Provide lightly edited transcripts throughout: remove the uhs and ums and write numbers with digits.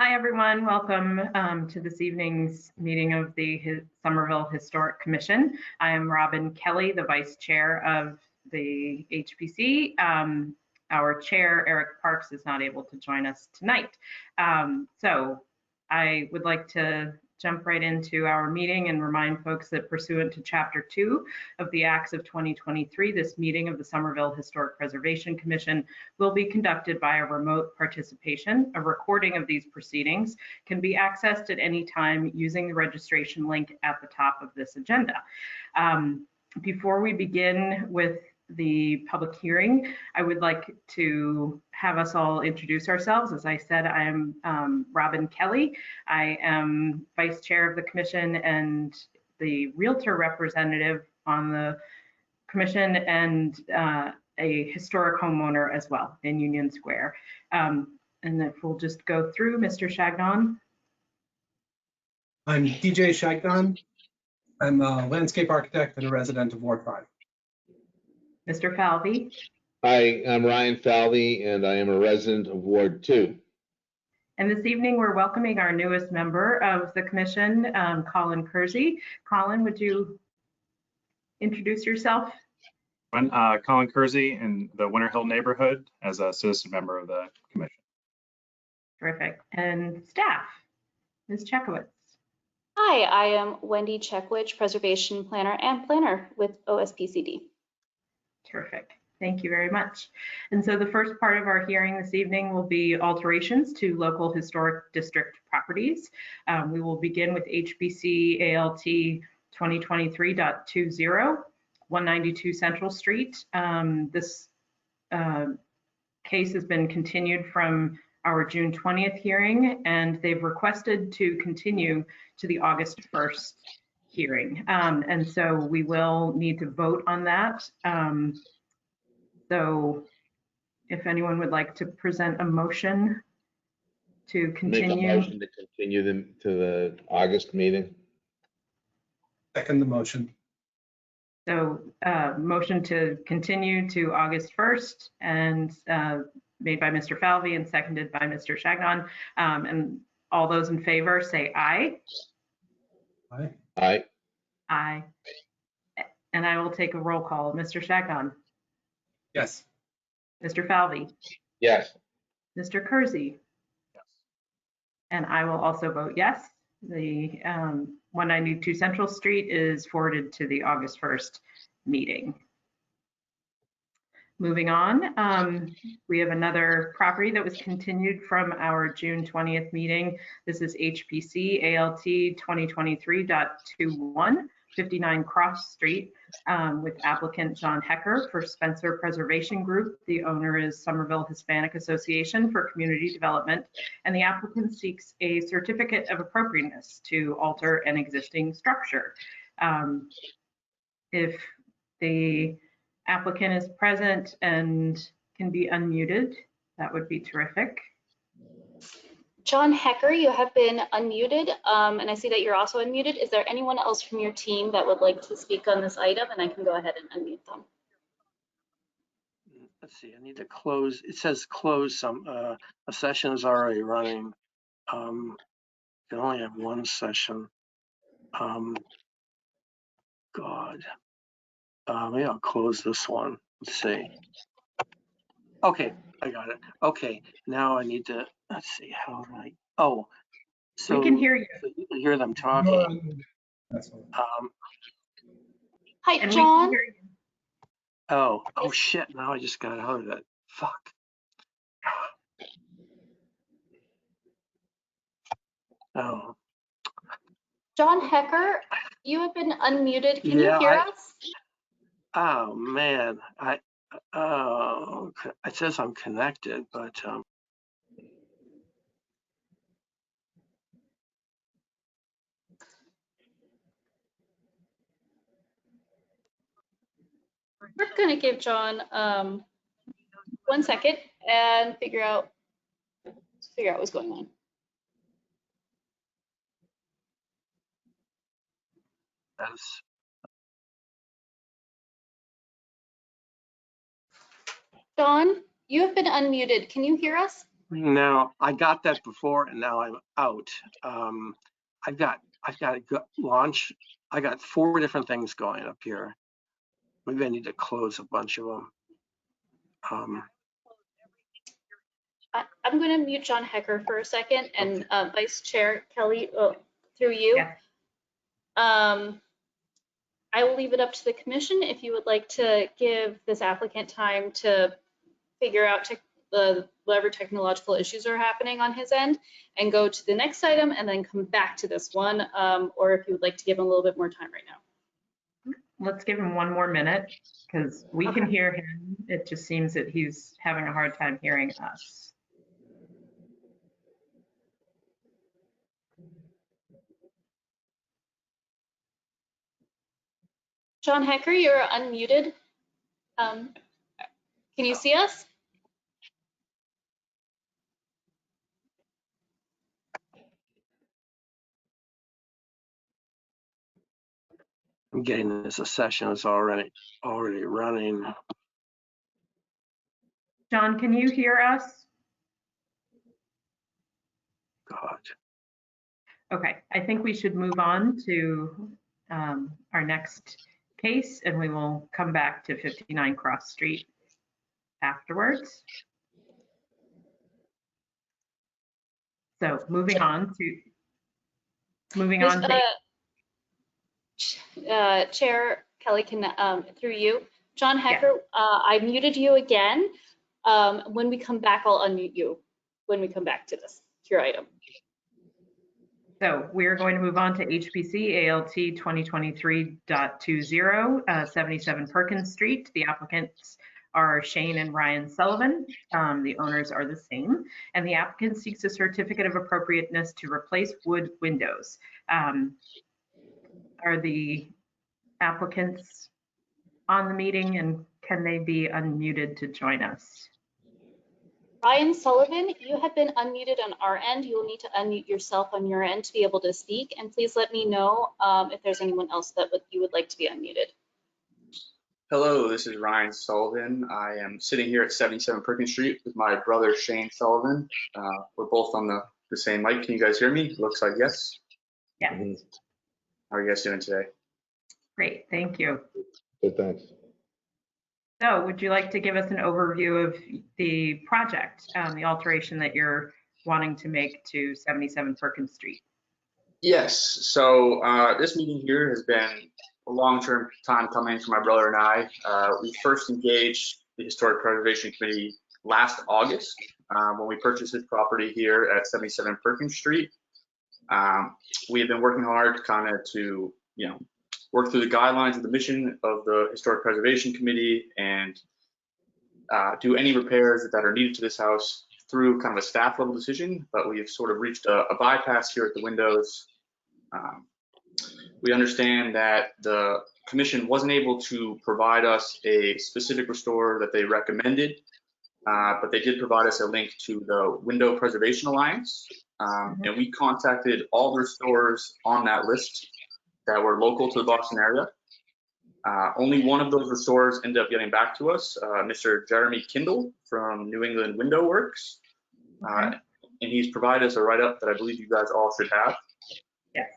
Hi, everyone. Welcome to this evening's meeting of the Somerville Historic Commission. I am Robin Kelly, the Vice Chair of the HPC. Our Chair, Eric Parks, is not able to join us tonight. So I would like to jump right into our meeting and remind folks that pursuant to Chapter 2 of the Acts of 2023, this meeting of the Somerville Historic Preservation Commission will be conducted by a remote participation. A recording of these proceedings can be accessed at any time using the registration link at the top of this agenda. Before we begin with the public hearing, I would like to have us all introduce ourselves. As I said, I am Robin Kelly. I am Vice Chair of the Commission and the Realtor representative on the Commission, and a historic homeowner as well in Union Square. And if we'll just go through, Mr. Chagnon. I'm DJ Chagnon. I'm a landscape architect and a resident of Ward 5. Mr. Falvey. Hi, I'm Ryan Falvey, and I am a resident of Ward 2. And this evening, we're welcoming our newest member of the commission, Colin Kersey. Colin, would you introduce yourself? Colin Kersey in the Winter Hill neighborhood as a citizen member of the commission. Terrific. And staff, Ms. Chekowitz. Hi, I am Wendy Checkwich, preservation planner and planner with OSPCD. Terrific. Thank you very much. And so the first part of our hearing this evening will be alterations to local historic district properties. We will begin with HBC ALT 2023.20, 192 Central Street. This case has been continued from our June 20th hearing, and they've requested to continue to the August 1st hearing. And so we will need to vote on that. So if anyone would like to present a motion to continue. Make a motion to continue them to the August meeting. Second the motion. So motion to continue to August 1st and made by Mr. Falvey and seconded by Mr. Chagnon. And all those in favor say aye. Aye. Aye. Aye. And I will take a roll call. Mr. Chagnon. Yes. Mr. Falvey. Yes. Mr. Kersey. Yes. And I will also vote yes. The 192 Central Street is forwarded to the August 1st meeting. Moving on, we have another property that was continued from our June 20th meeting. This is HPC ALT 2023.21, 59 Cross Street, with applicant John Hecker for Spencer Preservation Group. The owner is Somerville Hispanic Association for Community Development, and the applicant seeks a certificate of appropriateness to alter an existing structure. If the applicant is present and can be unmuted, that would be terrific. John Hecker, you have been unmuted, and I see that you're also unmuted. Is there anyone else from your team that would like to speak on this item? And I can go ahead and unmute them. Let's see, I need to close. It says close some. A session is already running. You can only have one session. God. Maybe I'll close this one. Let's see. Okay, I got it. Okay, now I need to, let's see, how do I, oh. So we can hear you. So you can hear them talking. Hi, And John. Oh shit, now I just got out of it. Fuck. Oh. John Hecker, you have been unmuted. Can you hear us? Oh man, it says I'm connected, but we're gonna give John 1 second and figure out what's going on. that's John, you have been unmuted. Can you hear us? Now, I got that before and now I'm out. I've got to launch. I got 4 different things going up here. Maybe I need to close a bunch of them. I'm going to mute John Hecker for a second, and Vice Chair Kelly, through you. Yes. I will leave it up to the commission if you would like to give this applicant time to figure out whatever technological issues are happening on his end and go to the next item and then come back to this one, or if you would like to give him a little bit more time right now. Let's give him 1 more minute because we can hear him. It just seems that he's having a hard time hearing us. John Hecker, you're unmuted. Can you see us? I'm getting this. A session is already running. John, can you hear us? God. Okay, I think we should move on to our next case, and we will come back to 59 Cross Street afterwards. So moving on to Chair Kelly, can through you. John Hecker, I muted you again. When we come back, I'll unmute you when we come back to your item. So we're going to move on to HPC ALT 2023.20, 77 Perkins Street. The applicants are Shane and Ryan Sullivan. The owners are the same. And the applicant seeks a certificate of appropriateness to replace wood windows. Are the applicants on the meeting, and can they be unmuted to join us? Ryan Sullivan, you have been unmuted on our end. You will need to unmute yourself on your end to be able to speak. And please let me know if there's anyone else that you would like to be unmuted. Hello, this is Ryan Sullivan. I am sitting here at 77 Perkins Street with my brother Shane Sullivan. We're both on the same mic. Can you guys hear me? Looks like yes. Yeah. How are you guys doing today? Great, thank you. Good, thanks. So would you like to give us an overview of the project, the alteration that you're wanting to make to 77 Perkins Street? Yes, so this meeting here has been a long-term time coming for my brother and I. We first engaged the Historic Preservation Committee last August when we purchased this property here at 77 Perkins Street. We have been working hard kind of to, work through the guidelines of the mission of the Historic Preservation Committee and do any repairs that are needed to this house through kind of a staff level decision, but we have sort of reached a bypass here at the windows. We understand that the commission wasn't able to provide us a specific restorer that they recommended, but they did provide us a link to the Window Preservation Alliance, and we contacted all the restorers on that list that were local to the Boston area. Only one of those restorers ended up getting back to us, Mr. Jeremy Kindle from New England Window Works. And he's provided us a write-up that I believe you guys all should have. Yes.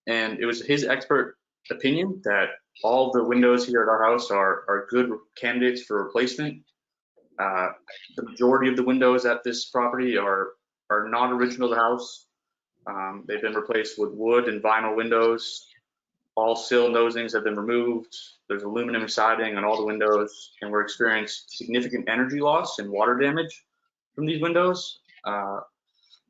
And it was his expert opinion that all the windows here at our house are good candidates for replacement. The majority of the windows at this property are not original to the house. They've been replaced with wood and vinyl windows. All sill nosings have been removed. There's aluminum siding on all the windows, and we're experiencing significant energy loss and water damage from these windows.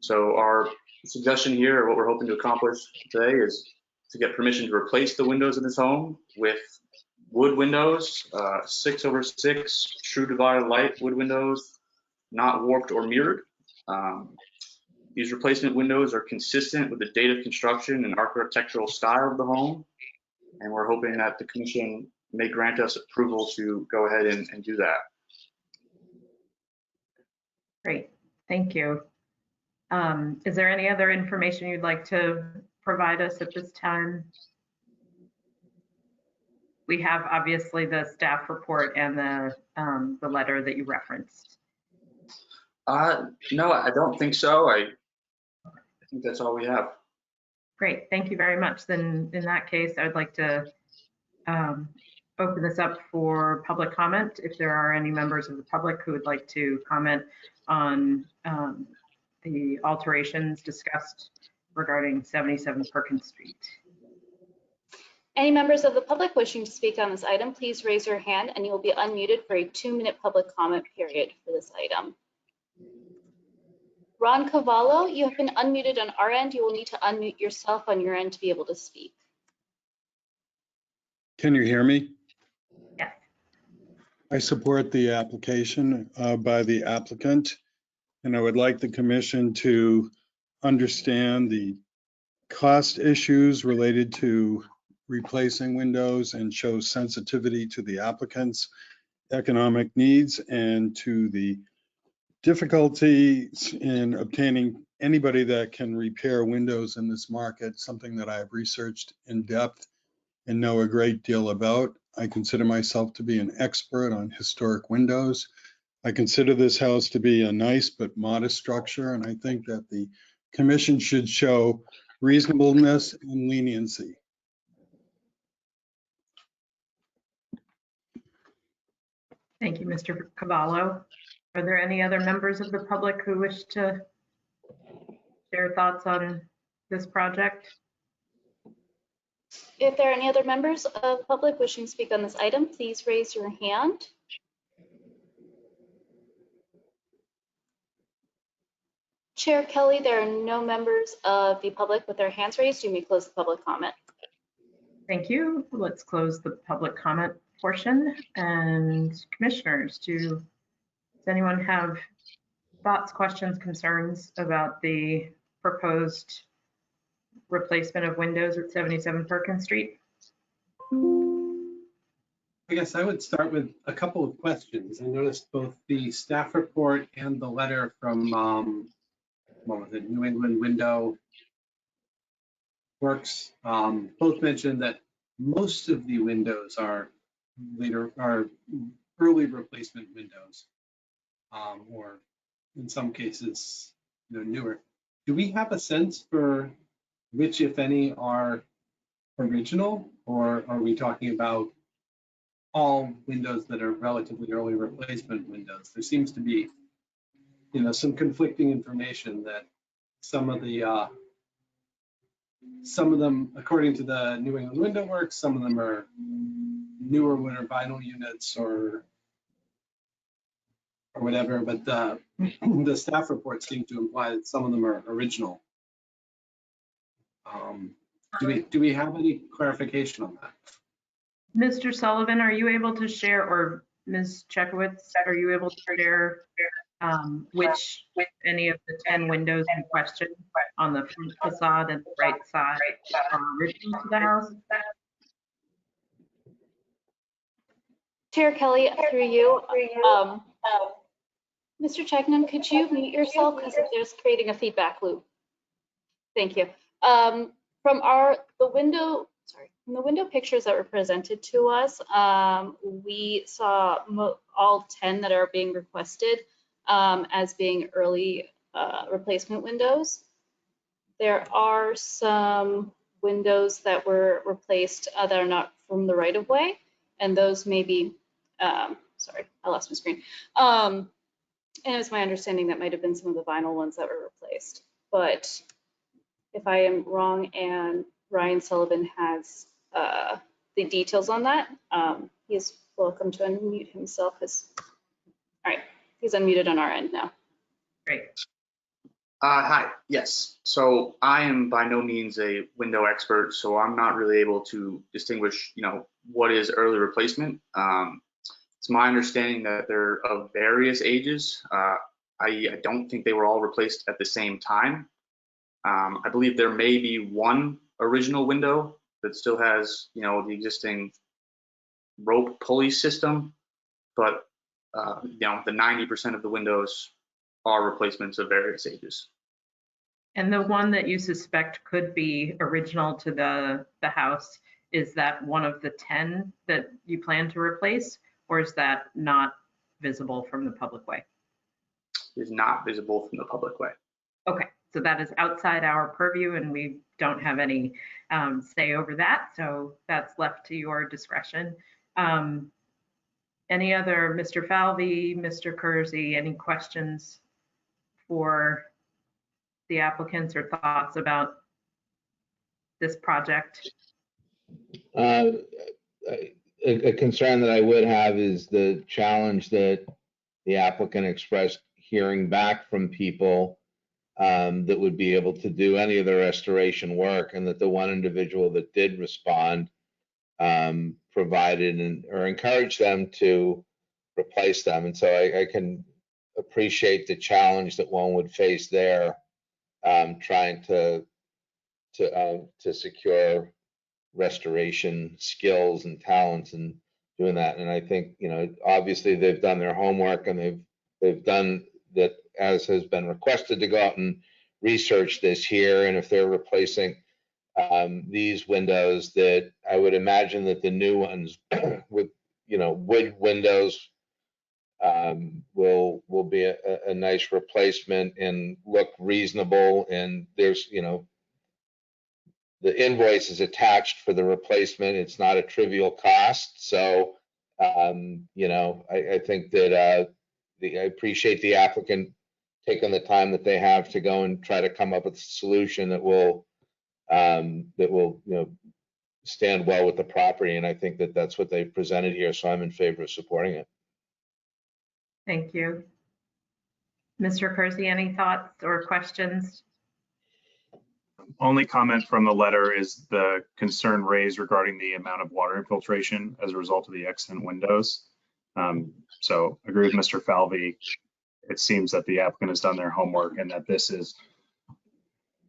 So our suggestion here, or what we're hoping to accomplish today, is to get permission to replace the windows in this home with wood windows, 6/6 true divided light wood windows, not warped or mirrored. These replacement windows are consistent with the date of construction and architectural style of the home, and we're hoping that the commission may grant us approval to go ahead and do that. Great, thank you. Is there any other information you'd like to provide us at this time? We have obviously the staff report and the letter that you referenced. No, I don't think so. I think that's all we have. Great, thank you very much. Then in that case, I would like to open this up for public comment. If there are any members of the public who would like to comment on the alterations discussed regarding 77 Perkins Street. Any members of the public wishing to speak on this item, please raise your hand and you will be unmuted for a 2-minute public comment period for this item. Ron Cavallo, you have been unmuted on our end. You will need to unmute yourself on your end to be able to speak. Can you hear me? Yes. I support the application by the applicant, and I would like the commission to understand the cost issues related to replacing windows and show sensitivity to the applicant's economic needs and to the difficulties in obtaining anybody that can repair windows in this market, something that I have researched in depth and know a great deal about. I consider myself to be an expert on historic windows. I consider this house to be a nice but modest structure, and I think that the commission should show reasonableness and leniency. Thank you, Mr. Cavallo. Are there any other members of the public who wish to share thoughts on this project? If there are any other members of the public wishing to speak on this item, please raise your hand. Chair Kelly, there are no members of the public with their hands raised. You may close the public comment. Thank you. Let's close the public comment portion. And commissioners, does anyone have thoughts, questions, concerns about the proposed replacement of windows at 77 Perkins Street? I guess I would start with a couple of questions. I noticed both the staff report and the letter from, what was it, New England Window Works, both mentioned that most of the windows are early replacement windows, or in some cases, newer. Do we have a sense for which, if any, are original, or are we talking about all windows that are relatively early replacement windows? There seems to be, some conflicting information that some of them, according to the New England Window Works, some of them are newer winter vinyl units or whatever, but the staff reports seem to imply that some of them are original. Do we have any clarification on that? Mr. Sullivan, are you able to share, or Ms. Chekowitz, are you able to share which any of the 10 windows in question on the front facade and the right side are original to the house? Chair Kelly, through you, Mr. Cheknan, could you mute yourself because there's creating a feedback loop? Thank you. From the window pictures that were presented to us, we saw all 10 that are being requested as being early replacement windows. There are some windows that were replaced that are not from the right of way, and those may be, sorry, I lost my screen. And it's my understanding that might have been some of the vinyl ones that were replaced. But if I am wrong and Ryan Sullivan has the details on that, he's welcome to unmute himself. All right, he's unmuted on our end now. Great. Hi, yes. So I am by no means a window expert, so I'm not really able to distinguish, what is early replacement. It's my understanding that they're of various ages. I don't think they were all replaced at the same time. I believe there may be one original window that still has, the existing rope pulley system, but the 90% of the windows are replacements of various ages. And the one that you suspect could be original to the house, is that one of the 10 that you plan to replace, or is that not visible from the public way? It's is not visible from the public way. Okay, so that is outside our purview and we don't have any say over that. So that's left to your discretion. Any other, Mr. Falvey, Mr. Kersey, any questions for the applicants or thoughts about this project? A concern that I would have is the challenge that the applicant expressed hearing back from people that would be able to do any of the restoration work, and that the one individual that did respond provided or encouraged them to replace them. And so I can appreciate the challenge that one would face there, trying to secure restoration skills and talents and doing that. And I think, obviously they've done their homework and they've done that as has been requested, to go out and research this here. And if they're replacing these windows, that I would imagine that the new ones with, wood windows will be a nice replacement and look reasonable. And there's, the invoice is attached for the replacement. It's not a trivial cost. So, I think that I appreciate the applicant taking the time that they have to go and try to come up with a solution that will, stand well with the property. And I think that that's what they've presented here. So I'm in favor of supporting it. Thank you. Mr. Kersey, any thoughts or questions? Only comment from the letter is the concern raised regarding the amount of water infiltration as a result of the extant windows. So agree with Mr. Falvey. It seems that the applicant has done their homework and that this is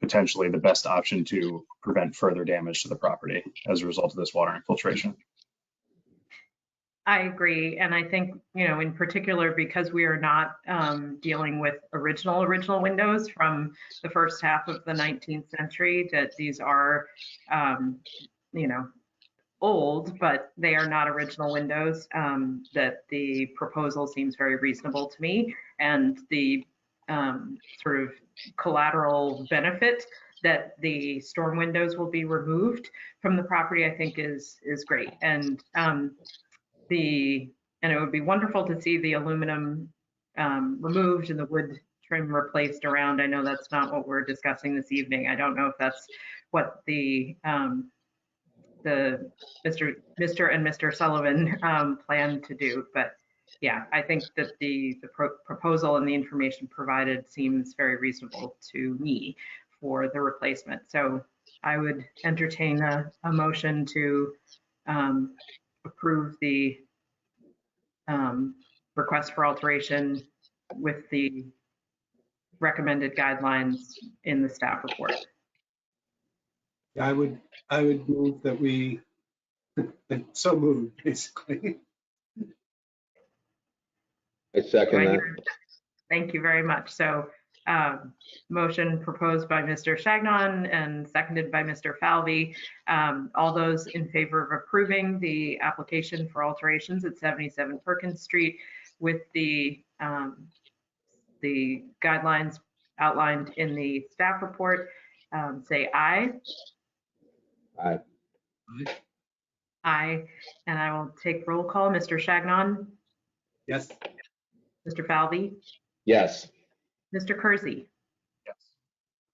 potentially the best option to prevent further damage to the property as a result of this water infiltration. I agree. And I think, in particular, because we are not dealing with original windows from the first half of the 19th century, that these are, old, but they are not original windows, that the proposal seems very reasonable to me. And the sort of collateral benefit that the storm windows will be removed from the property, I think is great. And it would be wonderful to see the aluminum removed and the wood trim replaced around. I know that's not what we're discussing this evening. I don't know if that's what the Mr. and Mr. Sullivan plan to do, but yeah, I think that the proposal and the information provided seems very reasonable to me for the replacement. So I would entertain a motion to approve the request for alteration with the recommended guidelines in the staff report. I would move that we, so moved, basically. I second that. Thank you very much. So motion proposed by Mr. Chagnon and seconded by Mr. Falvey. All those in favor of approving the application for alterations at 77 Perkins Street with the guidelines outlined in the staff report, say aye. Aye. Aye. And I will take roll call. Mr. Chagnon, Yes. Mr. Falvey, Yes. Mr. Kersey. Yes.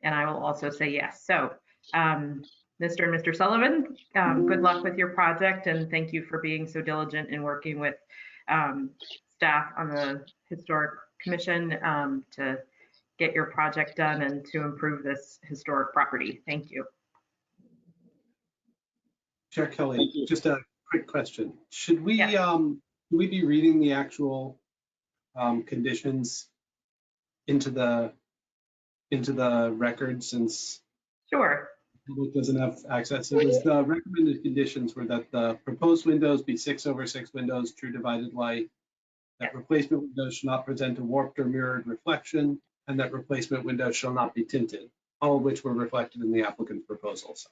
And I will also say yes. So Mr. and Mr. Sullivan, good luck with your project and thank you for being so diligent in working with staff on the Historic Commission to get your project done and to improve this historic property. Thank you. Chair Kelly, just a quick question. Should we, Yes. should we be reading the actual conditions into the record, since Sure. the public doesn't have access? It was the recommended conditions were that the proposed windows be 6/6 windows, true divided light, that replacement windows should not present a warped or mirrored reflection, and that replacement windows shall not be tinted, all of which were reflected in the applicant's proposals.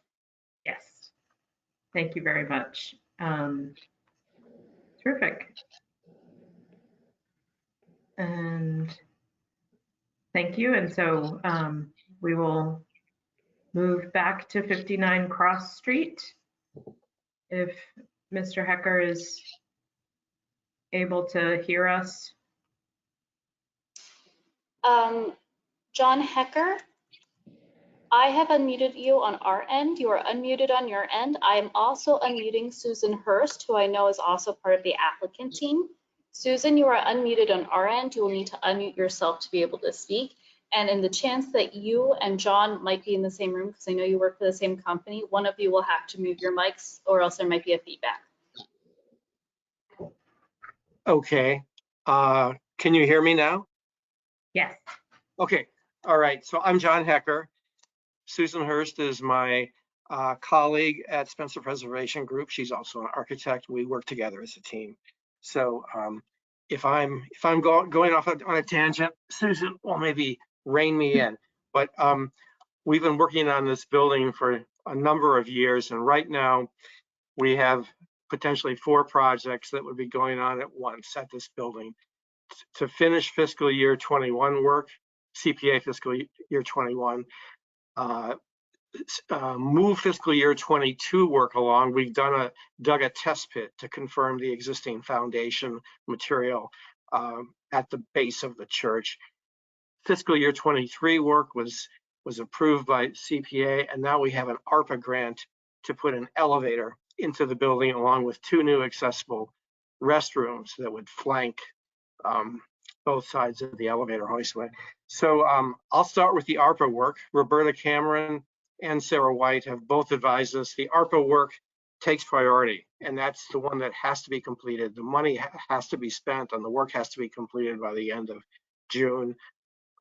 Yes. Thank you very much. Terrific. And Thank you. And so we will move back to 59 Cross Street. If Mr. Hecker is able to hear us. John Hecker, I have unmuted you on our end. You are unmuted on your end. I am also unmuting Susan Hurst, who I know is also part of the applicant team. Susan, you are unmuted on our end. You will need to unmute yourself to be able to speak. And in the chance that you and John might be in the same room, because I know you work for the same company, one of you will have to mute your mics or else there might be a feedback. Okay. Can you hear me now? Yes. Okay. All right. So I'm John Hecker. Susan Hurst is my colleague at Spencer Preservation Group. She's also an architect. We work together as a team. So if I'm going off on a tangent, Susan will maybe rein me in. But we've been working on this building for a number of years, and right now we have potentially 4 projects that would be going on at once at this building. To finish fiscal year 21 work, CPA fiscal year 21, move fiscal year 22 work along, we've dug a test pit to confirm the existing foundation material at the base of the church. Fiscal year 23 work was approved by CPA, and now we have an ARPA grant to put an elevator into the building along with 2 new accessible restrooms that would flank both sides of the elevator hoistway. So I'll start with the ARPA work. Roberta Cameron and Sarah White have both advised us the ARPA work takes priority, and that's the one that has to be completed. The money has to be spent and the work has to be completed by the end of June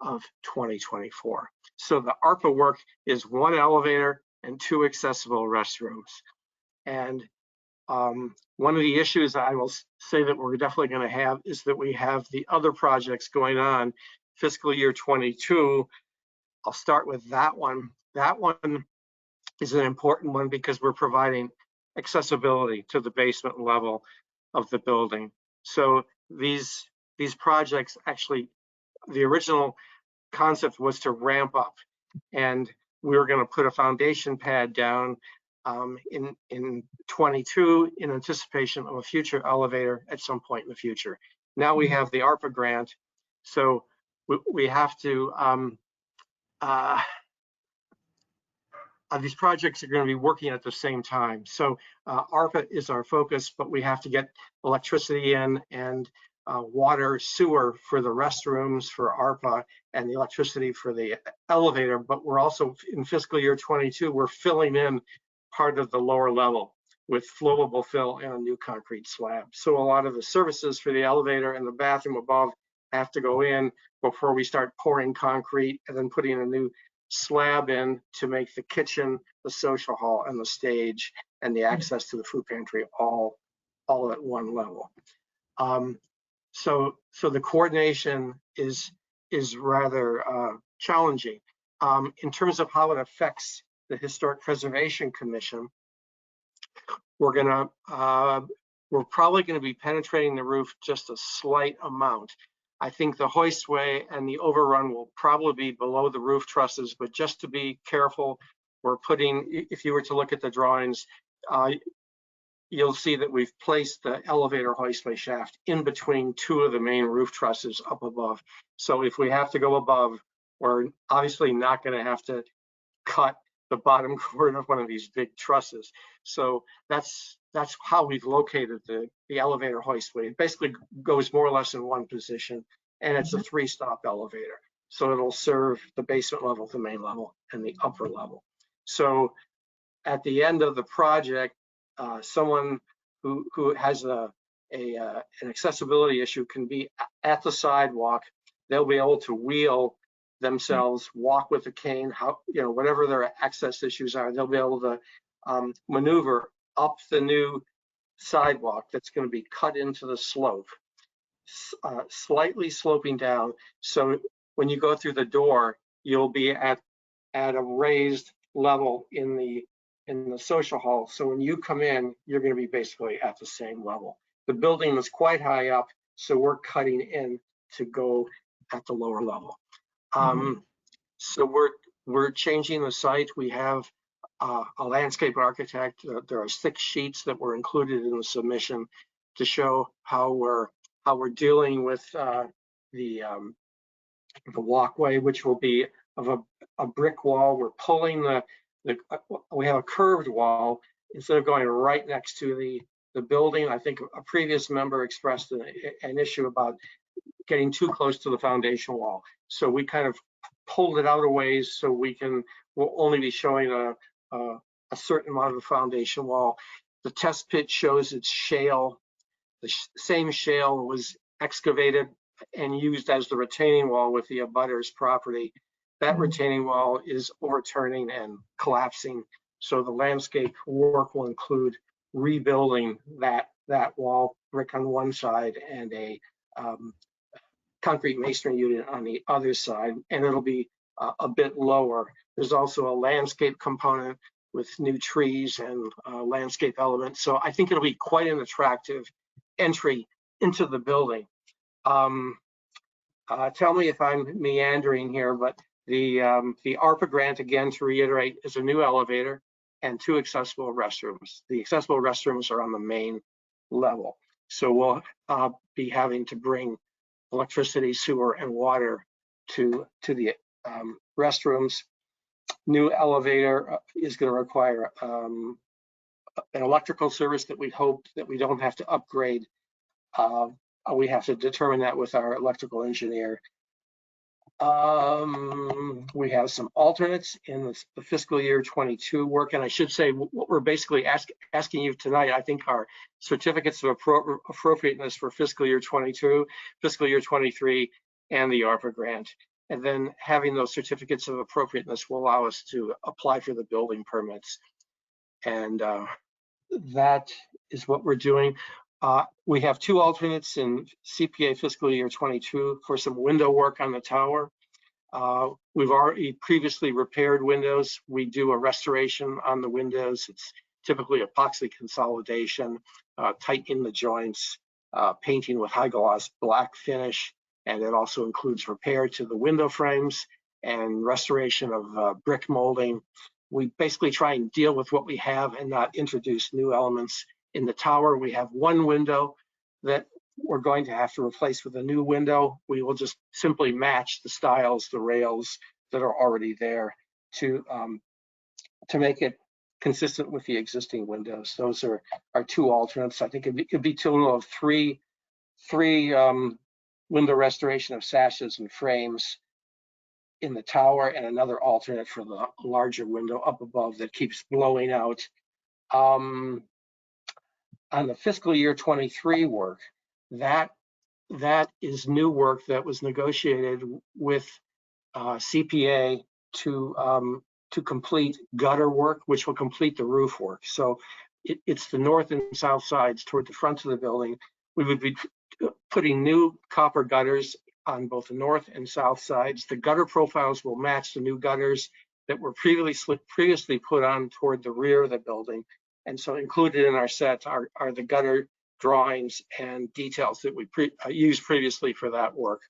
of 2024. So the ARPA work is 1 elevator and 2 accessible restrooms. And one of the issues I will say that we're definitely going to have is that we have the other projects going on. Fiscal year 22, I'll start with that one. That one is an important one because we're providing accessibility to the basement level of the building. So these projects actually, the original concept was to ramp up, and we were going to put a foundation pad down in 22 in anticipation of a future elevator at some point in the future. Now we have the ARPA grant, so we have to, these projects are going to be working at the same time. So ARPA is our focus, but we have to get electricity in and water, sewer for the restrooms for ARPA and the electricity for the elevator. But we're also in fiscal year 22, we're filling in part of the lower level with flowable fill and a new concrete slab. So a lot of the services for the elevator and the bathroom above have to go in before we start pouring concrete and then putting a new slab in to make the kitchen, the social hall, and the stage and the access to the food pantry all at one level. So the coordination is rather challenging. In terms of how it affects the Historic Preservation Commission, we're probably going to be penetrating the roof just a slight amount. I think the hoistway and the overrun will probably be below the roof trusses, but just to be careful, we're putting, if you were to look at the drawings, you'll see that we've placed the elevator hoistway shaft in between 2 of the main roof trusses up above. So if we have to go above, we're obviously not going to have to cut the bottom cord of one of these big trusses. So that's how we've located the elevator hoistway. It basically goes more or less in one position, and it's a 3-stop elevator. So it'll serve the basement level, the main level, and the upper level. So at the end of the project, someone who has an accessibility issue can be at the sidewalk. They'll be able to wheel themselves, walk with a cane, whatever their access issues are, they'll be able to maneuver up the new sidewalk that's going to be cut into the slope, slightly sloping down. So when you go through the door, you'll be at a raised level in the social hall. So when you come in, you're going to be basically at the same level. The building is quite high up, so we're cutting in to go at the lower level. So we're changing the site. We have a landscape architect. There are 6 sheets that were included in the submission to show how we're dealing with the walkway, which will be of a brick wall. We're pulling we have a curved wall instead of going right next to the building. I think a previous member expressed an issue about getting too close to the foundation wall. So we kind of pulled it out a ways so we'll only be showing a certain amount of the foundation wall. The test pit shows it's shale. The same shale was excavated and used as the retaining wall with the abutters property. That retaining wall is overturning and collapsing. So the landscape work will include rebuilding that wall, brick on one side and a concrete masonry unit on the other side, and it'll be a bit lower. There's also a landscape component with new trees and landscape elements. So I think it'll be quite an attractive entry into the building. Tell me if I'm meandering here, but the ARPA grant, again, to reiterate, is a new elevator and 2 accessible restrooms. The accessible restrooms are on the main level. So we'll be having to bring electricity, sewer, and water to the restrooms. New elevator is going to require an electrical service that we hope that we don't have to upgrade. We have to determine that with our electrical engineer. We have some alternates in the fiscal year 22 work, and I should say what we're basically asking you tonight, I think, are certificates of appropriateness for fiscal year 22, fiscal year 23, and the ARPA grant. And then having those certificates of appropriateness will allow us to apply for the building permits. And that is what we're doing. We have 2 alternates in CPA fiscal year 22 for some window work on the tower. We've already previously repaired windows. We do a restoration on the windows. It's typically epoxy consolidation, tightening the joints, painting with high gloss black finish, and it also includes repair to the window frames and restoration of brick molding. We basically try and deal with what we have and not introduce new elements. In the tower, we have 1 window that we're going to have to replace with a new window. We will just simply match the styles, the rails that are already there to make it consistent with the existing windows. Those are our 2 alternates. I think it'd be a total of three window restoration of sashes and frames in the tower, and another alternate for the larger window up above that keeps blowing out. On the fiscal year 23 work, that is new work that was negotiated with CPA to complete gutter work, which will complete the roof work. So it's the north and south sides toward the front of the building. We would be putting new copper gutters on both the north and south sides. The gutter profiles will match the new gutters that were previously put on toward the rear of the building. And so included in our set are the gutter drawings and details that we used previously for that work.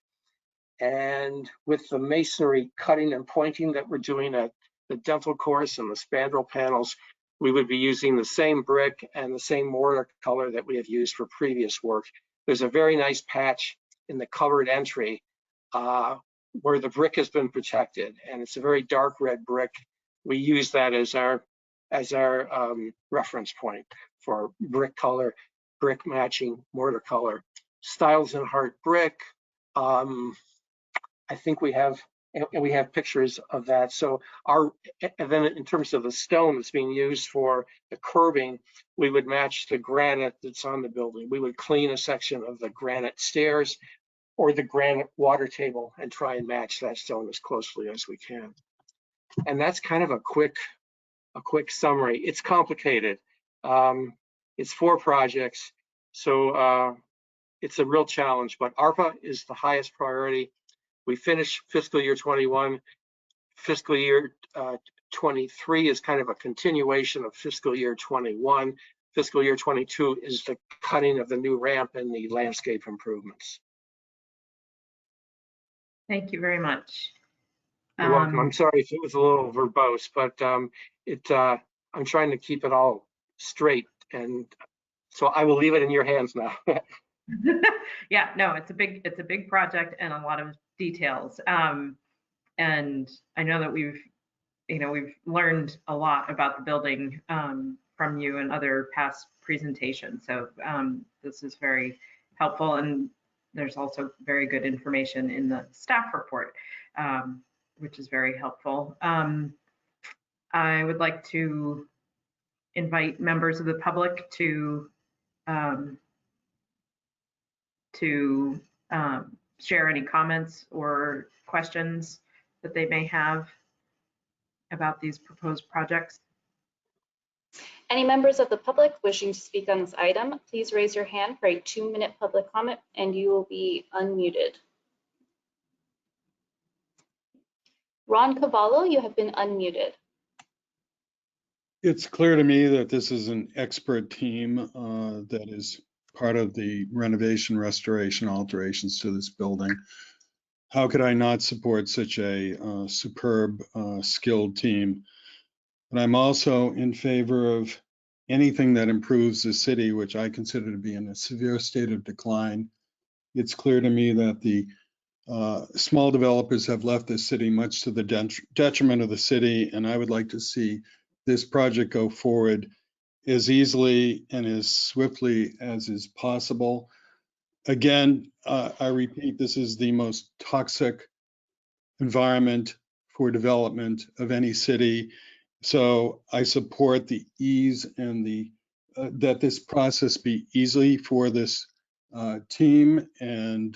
And with the masonry cutting and pointing that we're doing at the dental course and the spandrel panels, we would be using the same brick and the same mortar color that we have used for previous work. There's a very nice patch in the covered entry where the brick has been protected, and it's a very dark red brick. We use that as our reference point for brick color, brick matching mortar color. Stiles and Heart brick. I think we have pictures of that. So and then in terms of the stone that's being used for the curbing, we would match the granite that's on the building. We would clean a section of the granite stairs or the granite water table and try and match that stone as closely as we can. And that's kind of a quick summary. It's complicated. It's 4 projects, so it's a real challenge, but ARPA is the highest priority. We finished fiscal year 21. Fiscal year 23 is kind of a continuation of fiscal year 21. Fiscal year 22 is the cutting of the new ramp and the landscape improvements. Thank you very much. You're welcome. I'm sorry if it was a little verbose, but I'm trying to keep it all straight, and so I will leave it in your hands now. Yeah, no, it's a big project and a lot of details. And I know that we've learned a lot about the building from you and other past presentations. So this is very helpful, and there's also very good information in the staff report, which is very helpful. I would like to invite members of the public to share any comments or questions that they may have about these proposed projects. Any members of the public wishing to speak on this item, please raise your hand for a 2-minute public comment and you will be unmuted. Ron Cavallo, you have been unmuted. It's clear to me that this is an expert team that is part of the renovation, restoration, alterations to this building. How could I not support such a superb, skilled team? But I'm also in favor of anything that improves the city, which I consider to be in a severe state of decline. It's clear to me that the small developers have left the city much to the detriment of the city, and I would like to see this project go forward as easily and as swiftly as is possible. Again, I repeat, this is the most toxic environment for development of any city. So I support the ease and that this process be easy for this team, and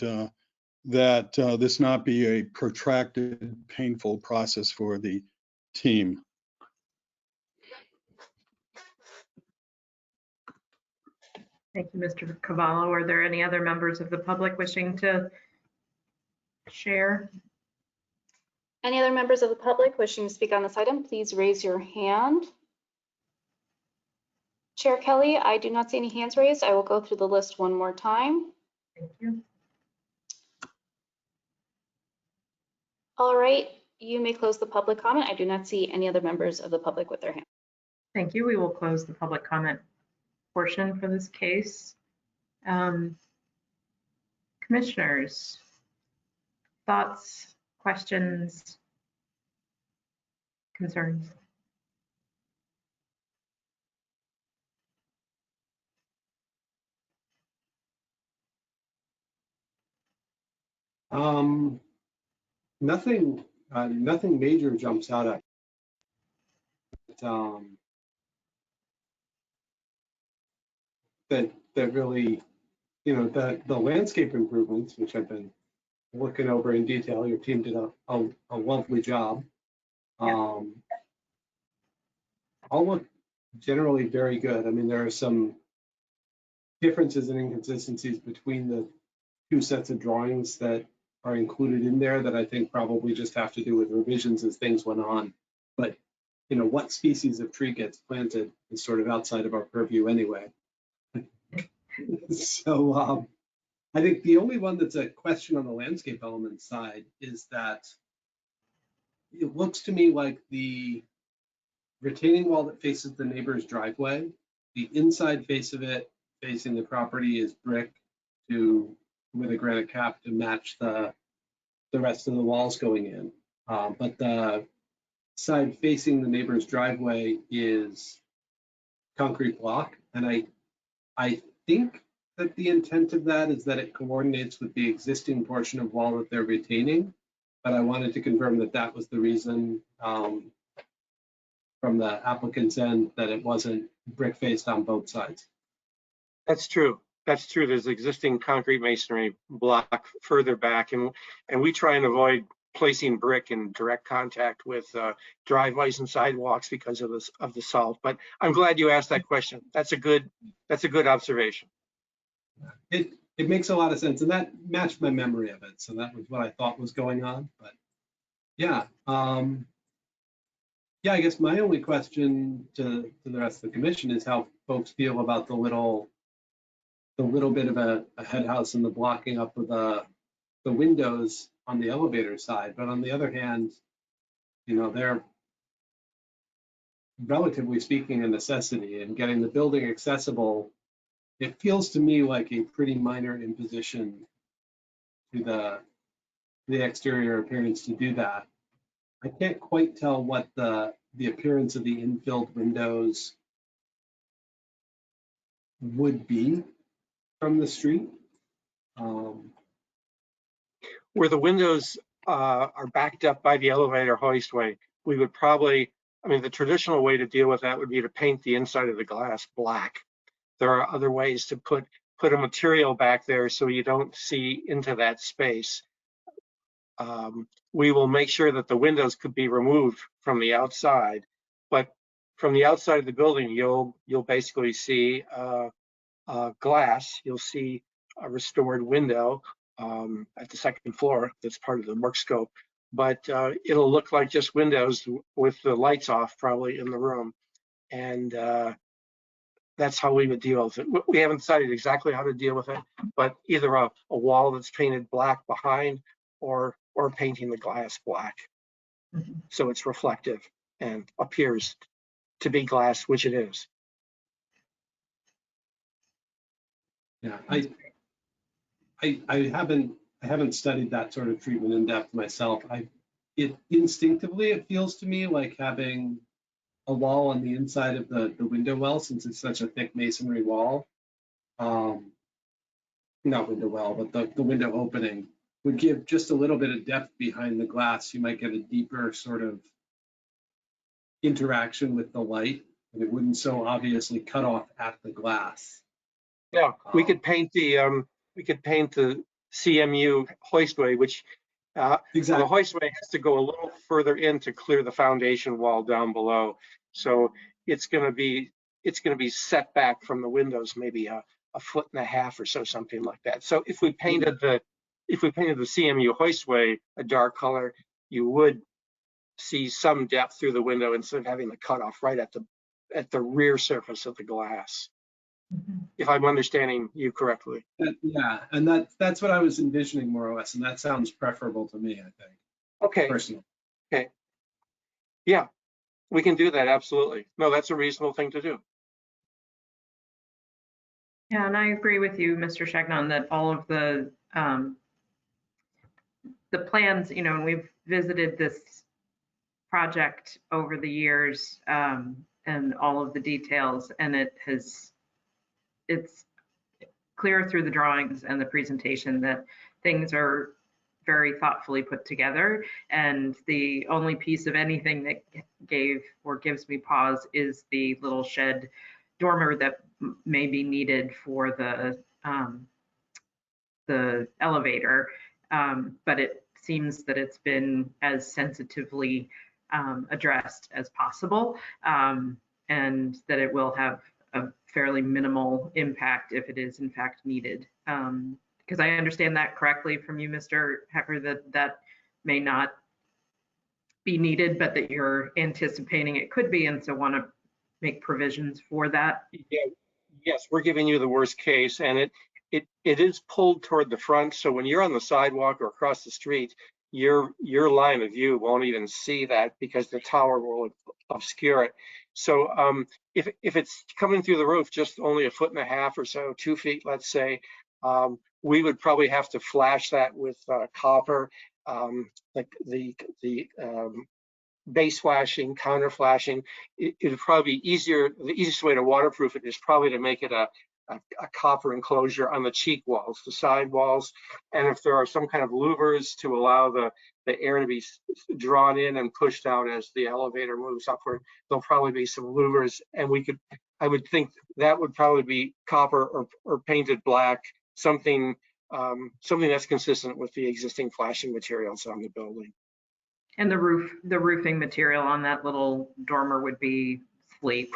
that this not be a protracted, painful process for the team. Thank you, Mr. Cavallo. Are there any other members of the public wishing to share? Any other members of the public wishing to speak on this item, please raise your hand. Chair Kelly, I do not see any hands raised. I will go through the list one more time. Thank you. All right, you may close the public comment. I do not see any other members of the public with their hand. Thank you. We will close the public comment portion for this case. Commissioners, thoughts, questions, concerns? Nothing major jumps out at. That really, the landscape improvements, which I've been looking over in detail. Your team did a lovely job. All look generally very good. I mean, there are some differences and inconsistencies between the two sets of drawings that are included in there that I think probably just have to do with revisions as things went on. But, what species of tree gets planted is sort of outside of our purview anyway. So I think the only one that's a question on the landscape element side is that it looks to me like the retaining wall that faces the neighbor's driveway, the inside face of it facing the property is brick with a granite cap to match the rest of the walls going in. But the side facing the neighbor's driveway is concrete block. And I think that the intent of that is that it coordinates with the existing portion of wall that they're retaining. But I wanted to confirm that that was the reason from the applicant's end, that it wasn't brick faced on both sides. That's true. That's true. There's existing concrete masonry block further back, and we try and avoid placing brick in direct contact with driveways and sidewalks because of the salt. But I'm glad you asked that question. That's a good observation. It makes a lot of sense, and that matched my memory of it. So that was what I thought was going on. But yeah, I guess my only question to the rest of the commission is how folks feel about the little bit of a head house and the blocking up of the windows on the elevator side. But on the other hand, they're relatively speaking a necessity, and getting the building accessible, it feels to me like a pretty minor imposition to the exterior appearance to do that. I can't quite tell what the appearance of the infilled windows would be from the street. Where the windows are backed up by the elevator hoistway, we would probably, the traditional way to deal with that would be to paint the inside of the glass black. There are other ways to put a material back there so you don't see into that space. We will make sure that the windows could be removed from the outside, but from the outside of the building, you'll basically see glass. You'll see a restored window at the second floor. That's part of the work scope, but it'll look like just windows with the lights off probably in the room. And that's how we would deal with it. We haven't decided exactly how to deal with it, but either a wall that's painted black behind or painting the glass black. So it's reflective and appears to be glass, which it is. Yeah, I haven't studied that sort of treatment in depth myself. Instinctively, it feels to me like having a wall on the inside of the window well, since it's such a thick masonry wall. Not window well, but the window opening would give just a little bit of depth behind the glass. You might get a deeper sort of interaction with the light, and it wouldn't so obviously cut off at the glass. Yeah, we could paint the CMU hoistway, which Exactly. the hoistway has to go a little further in to clear the foundation wall down below. So it's going to be set back from the windows maybe a foot and a half or so, something like that. So if we painted the CMU hoistway a dark color, you would see some depth through the window instead of having the cutoff right at the rear surface of the glass. If I'm understanding you correctly. Yeah, and that's what I was envisioning more or less, and that sounds preferable to me, I think. Okay. Personally. Okay. Yeah, we can do that, absolutely. No, that's a reasonable thing to do. Yeah, and I agree with you, Mr. Chagnon, that all of the plans, and we've visited this project over the years, and all of the details, and it's clear through the drawings and the presentation that things are very thoughtfully put together. And the only piece of anything that gives me pause is the little shed dormer that may be needed for the elevator. But it seems that it's been as sensitively addressed as possible, and that it will have a fairly minimal impact if it is in fact needed. Because I understand that correctly from you, Mr. Hecker, that may not be needed, but that you're anticipating it could be, and so want to make provisions for that. Yeah, yes, we're giving you the worst case, and it is pulled toward the front. So when you're on the sidewalk or across the street, your line of view won't even see that because the tower will obscure it. So if it's coming through the roof just only a foot and a half or so, 2 feet, let's say, we would probably have to flash that with copper, like the base flashing, counter flashing. It would probably be easier. The easiest way to waterproof it is probably to make it a copper enclosure on the cheek walls, the side walls. And if there are some kind of louvers to allow the air to be drawn in and pushed out as the elevator moves upward, there'll probably be some louvers. And I would think that would probably be copper or painted black, something that's consistent with the existing flashing materials on the building. And the roofing material on that little dormer would be slate.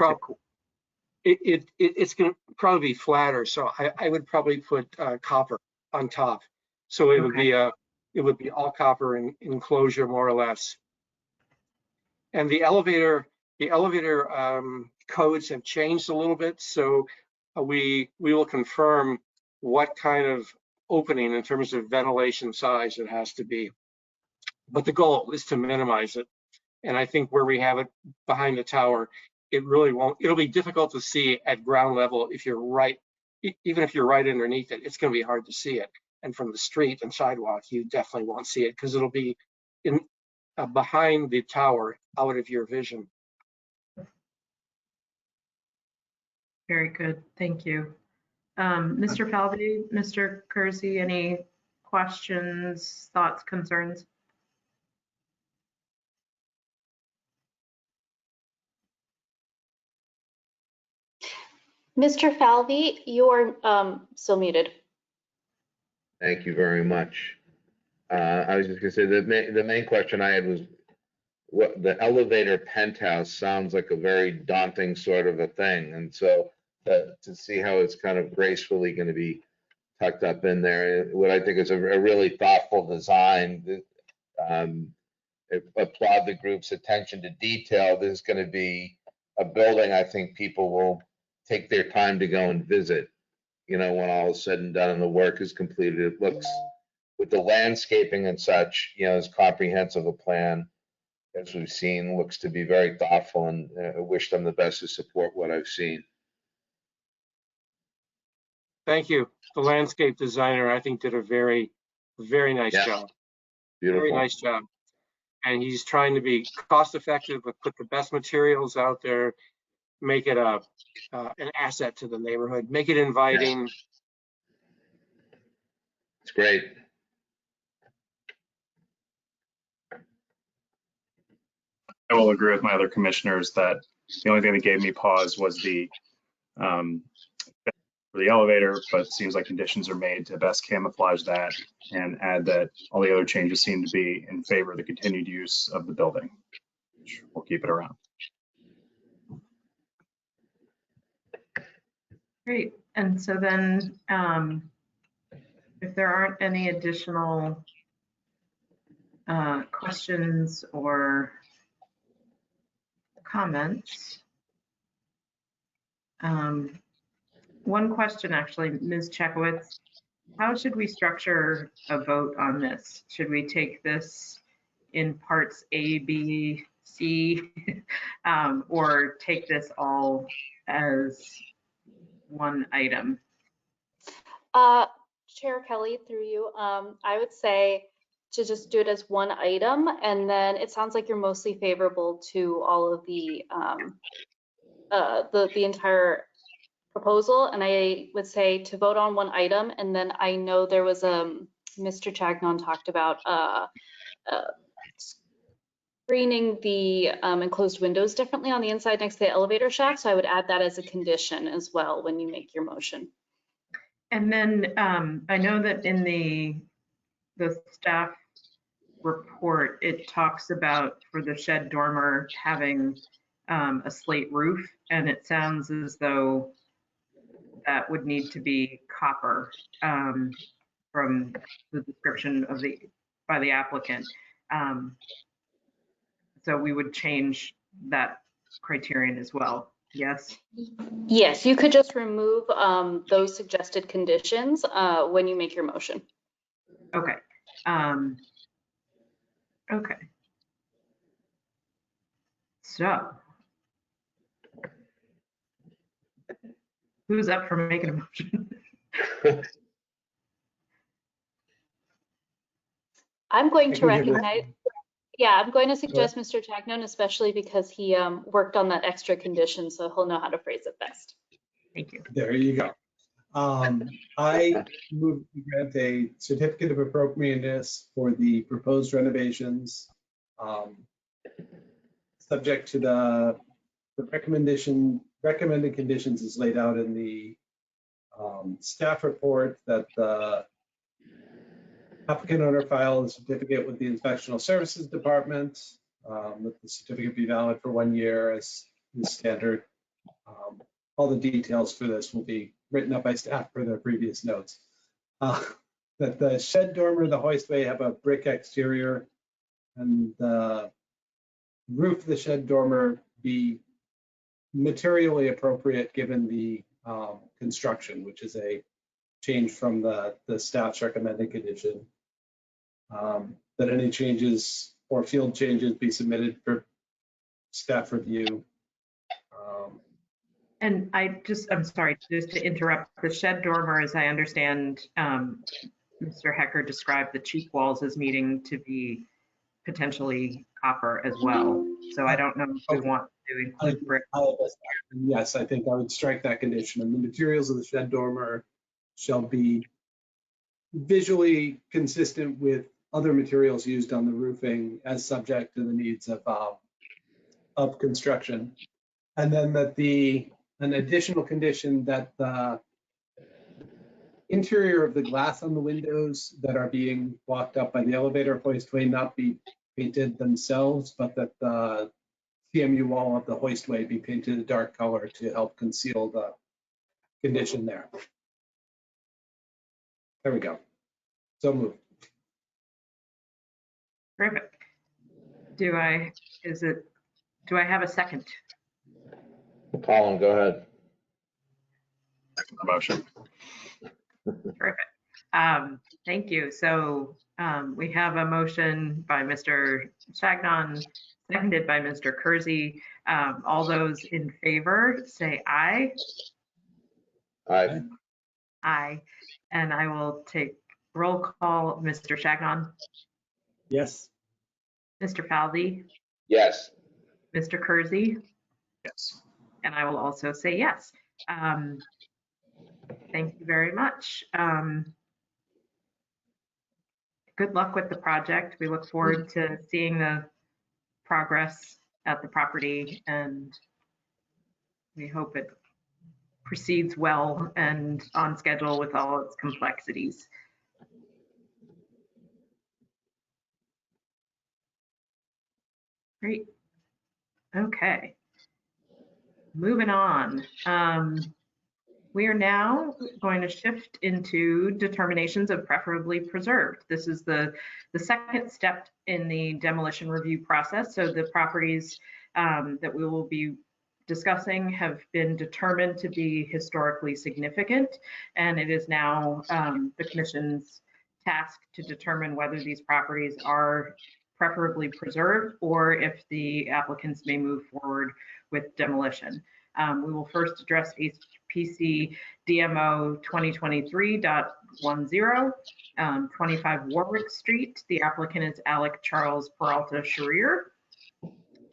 It's going to probably be flatter, so I would probably put copper on top. So it would be all copper enclosure more or less. And the elevator codes have changed a little bit, so we will confirm what kind of opening in terms of ventilation size it has to be. But the goal is to minimize it. And I think where we have it behind the tower, it really won't, it'll be difficult to see at ground level if you're right, even if you're right underneath it, it's going to be hard to see it. And from the street and sidewalk, you definitely won't see it because it'll be in behind the tower, out of your vision. Very good, thank you. Mr. Falvey, Mr. Kersey, any questions, thoughts, concerns? Mr. Falvey, you're still muted. Thank you very much. I was just gonna say, the main question I had was, what the elevator penthouse sounds like a very daunting sort of a thing. And so to see how it's kind of gracefully gonna be tucked up in there, what I think is a really thoughtful design. Applaud the group's attention to detail. This is gonna be a building I think people will take their time to go and visit, you know, when all is said and done and the work is completed. It looks, with the landscaping and such, you know, as comprehensive a plan as we've seen, looks to be very thoughtful, and I wish them the best to support what I've seen. Thank you. The landscape designer, I think, did a very, very nice Yeah. job. Beautiful. Very nice job. And he's trying to be cost effective, but put the best materials out there, make it an asset to the neighborhood, make it inviting. It's great. I will agree with my other commissioners that the only thing that gave me pause was the for the elevator, but it seems like conditions are made to best camouflage that and add that all the other changes seem to be in favor of the continued use of the building. We'll keep it around. Great, and so then if there aren't any additional questions or comments, one question actually, Ms. Chekowitz, how should we structure a vote on this? Should we take this in parts A, B, C, or take this all as one item? Chair Kelly, through you, I would say to just do it as one item, and then it sounds like you're mostly favorable to all of the entire proposal, and I would say to vote on one item. And then I know there was Mr. Chagnon talked about screening the enclosed windows differently on the inside next to the elevator shaft, so I would add that as a condition as well when you make your motion. And then I know that in the staff report, it talks about for the shed dormer having a slate roof, and it sounds as though that would need to be copper from the description of by the applicant. So we would change that criterion as well. Yes. Yes, you could just remove those suggested conditions when you make your motion. Okay. Okay. So who's up for making a motion? I'm going to recognize. Yeah, I'm going to suggest Mr. Chagnon, especially because he worked on that extra condition, so he'll know how to phrase it best. Thank you. There you go. I move to grant a certificate of appropriateness for the proposed renovations, subject to the recommended conditions as laid out in the staff report, that the applicant owner file a certificate with the Inspectional Services Department, that the certificate be valid for 1 year as is standard. All the details for this will be written up by staff per their previous notes. That the shed dormer, the hoistway have a brick exterior, and the roof of the shed dormer be materially appropriate given the construction, which is a change from the staff's recommended condition. That any changes or field changes be submitted for staff review. And I'm sorry, just to interrupt, the shed dormer, as I understand, Mr. Hecker described the cheek walls as needing to be potentially copper as well. So I don't know if we Okay. want to include brick. Yes, I think I would strike that condition. And the materials of the shed dormer shall be visually consistent with other materials used on the roofing as subject to the needs of construction. And then that an additional condition that the interior of the glass on the windows that are being blocked up by the elevator hoistway not be painted themselves, but that the CMU wall of the hoistway be painted a dark color to help conceal the condition there. There we go. So moved. Terrific. Do I have a second? Colin, go ahead. Motion. Terrific. Thank you. So we have a motion by Mr. Chagnon, seconded by Mr. Kersey. All those in favor say aye. Aye. Aye. And I will take roll call. Mr. Chagnon, Yes. Mr. Falvey, Yes. Mr. Kersey, Yes. and I will also say yes. Thank you very much. Good luck with the project. We look forward to seeing the progress at the property, and we hope it proceeds well and on schedule with all its complexities. Great. Okay. Moving on. We are now going to shift into determinations of preferably preserved. This is the second step in the demolition review process. So the properties that we will be discussing have been determined to be historically significant, and it is now the Commission's task to determine whether these properties are preferably preserved or if the applicants may move forward with demolition. We will first address HPC DMO 2023.10, 25 Warwick Street. The applicant is Alec Charles Peralta Shearer,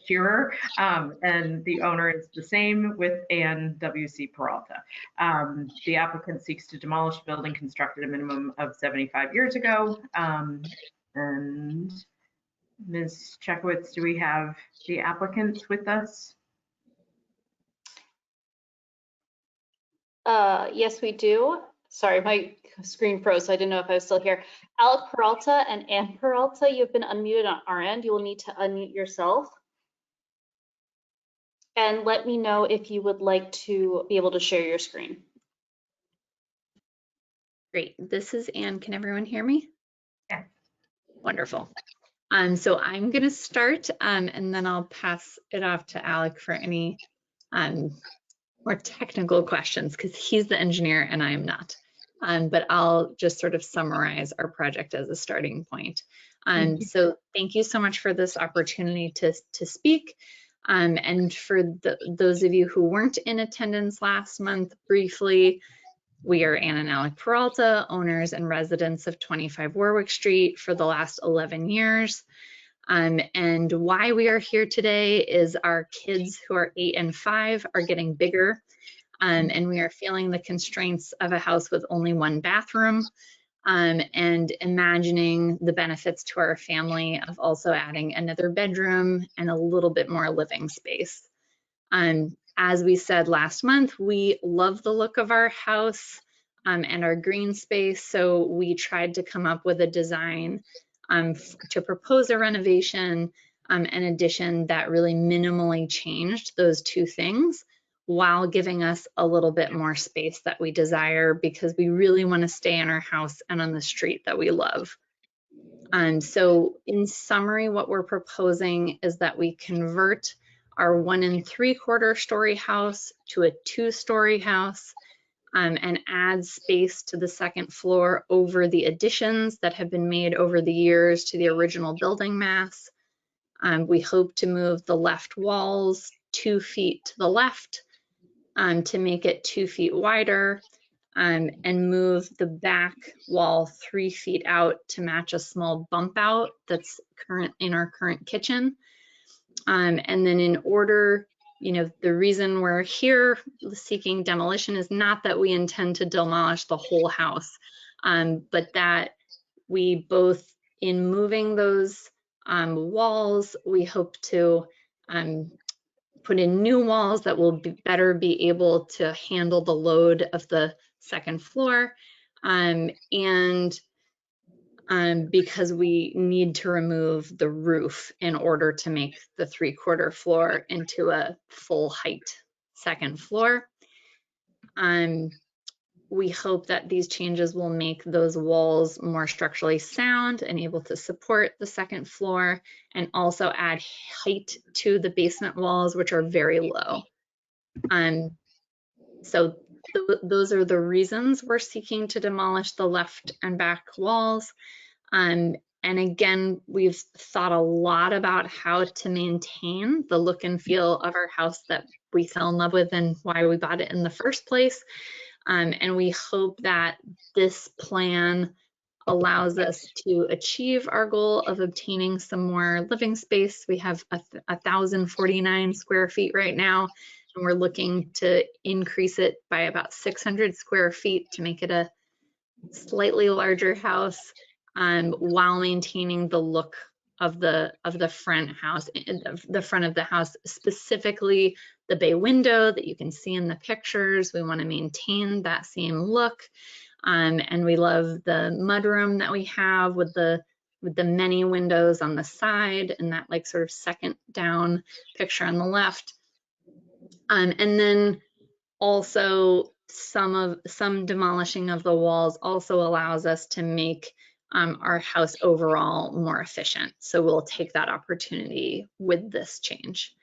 and the owner is the same with Ann W.C. Peralta. The applicant seeks to demolish a building constructed a minimum of 75 years ago. And Ms. Chekowitz, do we have the applicants with us? Yes, we do. Sorry, my screen froze, so I didn't know if I was still here. Alec Peralta and Ann Peralta, you've been unmuted on our end. You will need to unmute yourself. And let me know if you would like to be able to share your screen. Great. This is Ann. Can everyone hear me? Yeah. Wonderful. So I'm going to start and then I'll pass it off to Alec for any more technical questions because he's the engineer and I am not. But I'll just sort of summarize our project as a starting point. So thank you so much for this opportunity to speak. And for those of you who weren't in attendance last month, briefly, we are Ann and Alec Peralta, owners and residents of 25 Warwick Street for the last 11 years. And why we are here today is our kids who are 8 and 5 are getting bigger, and we are feeling the constraints of a house with only one bathroom, and imagining the benefits to our family of also adding another bedroom and a little bit more living space. As we said last month, we love the look of our house and our green space, so we tried to come up with a design to propose a renovation and addition that really minimally changed those two things while giving us a little bit more space that we desire because we really want to stay in our house and on the street that we love. So in summary, what we're proposing is that we convert our 1 3/4 story house to a 2-story house and add space to the second floor over the additions that have been made over the years to the original building mass. We hope to move the left walls 2 feet to the left to make it 2 feet wider, and move the back wall 3 feet out to match a small bump out that's in our current kitchen. And then in order, the reason we're here seeking demolition is not that we intend to demolish the whole house, but that we both, in moving those walls, we hope to put in new walls that will better be able to handle the load of the second floor, and because we need to remove the roof in order to make the 3/4 floor into a full height second floor. We hope that these changes will make those walls more structurally sound and able to support the second floor, and also add height to the basement walls, which are very low. So those are the reasons we're seeking to demolish the left and back walls. And again, we've thought a lot about how to maintain the look and feel of our house that we fell in love with and why we bought it in the first place. And we hope that this plan allows us to achieve our goal of obtaining some more living space. We have 1,049 square feet right now, and we're looking to increase it by about 600 square feet to make it a slightly larger house, while maintaining the look of the front house, the front of the house, specifically the bay window that you can see in the pictures. We want to maintain that same look, and we love the mudroom that we have with the many windows on the side and that like sort of second down picture on the left. And then also some demolishing of the walls also allows us to make our house overall more efficient. So we'll take that opportunity with this change.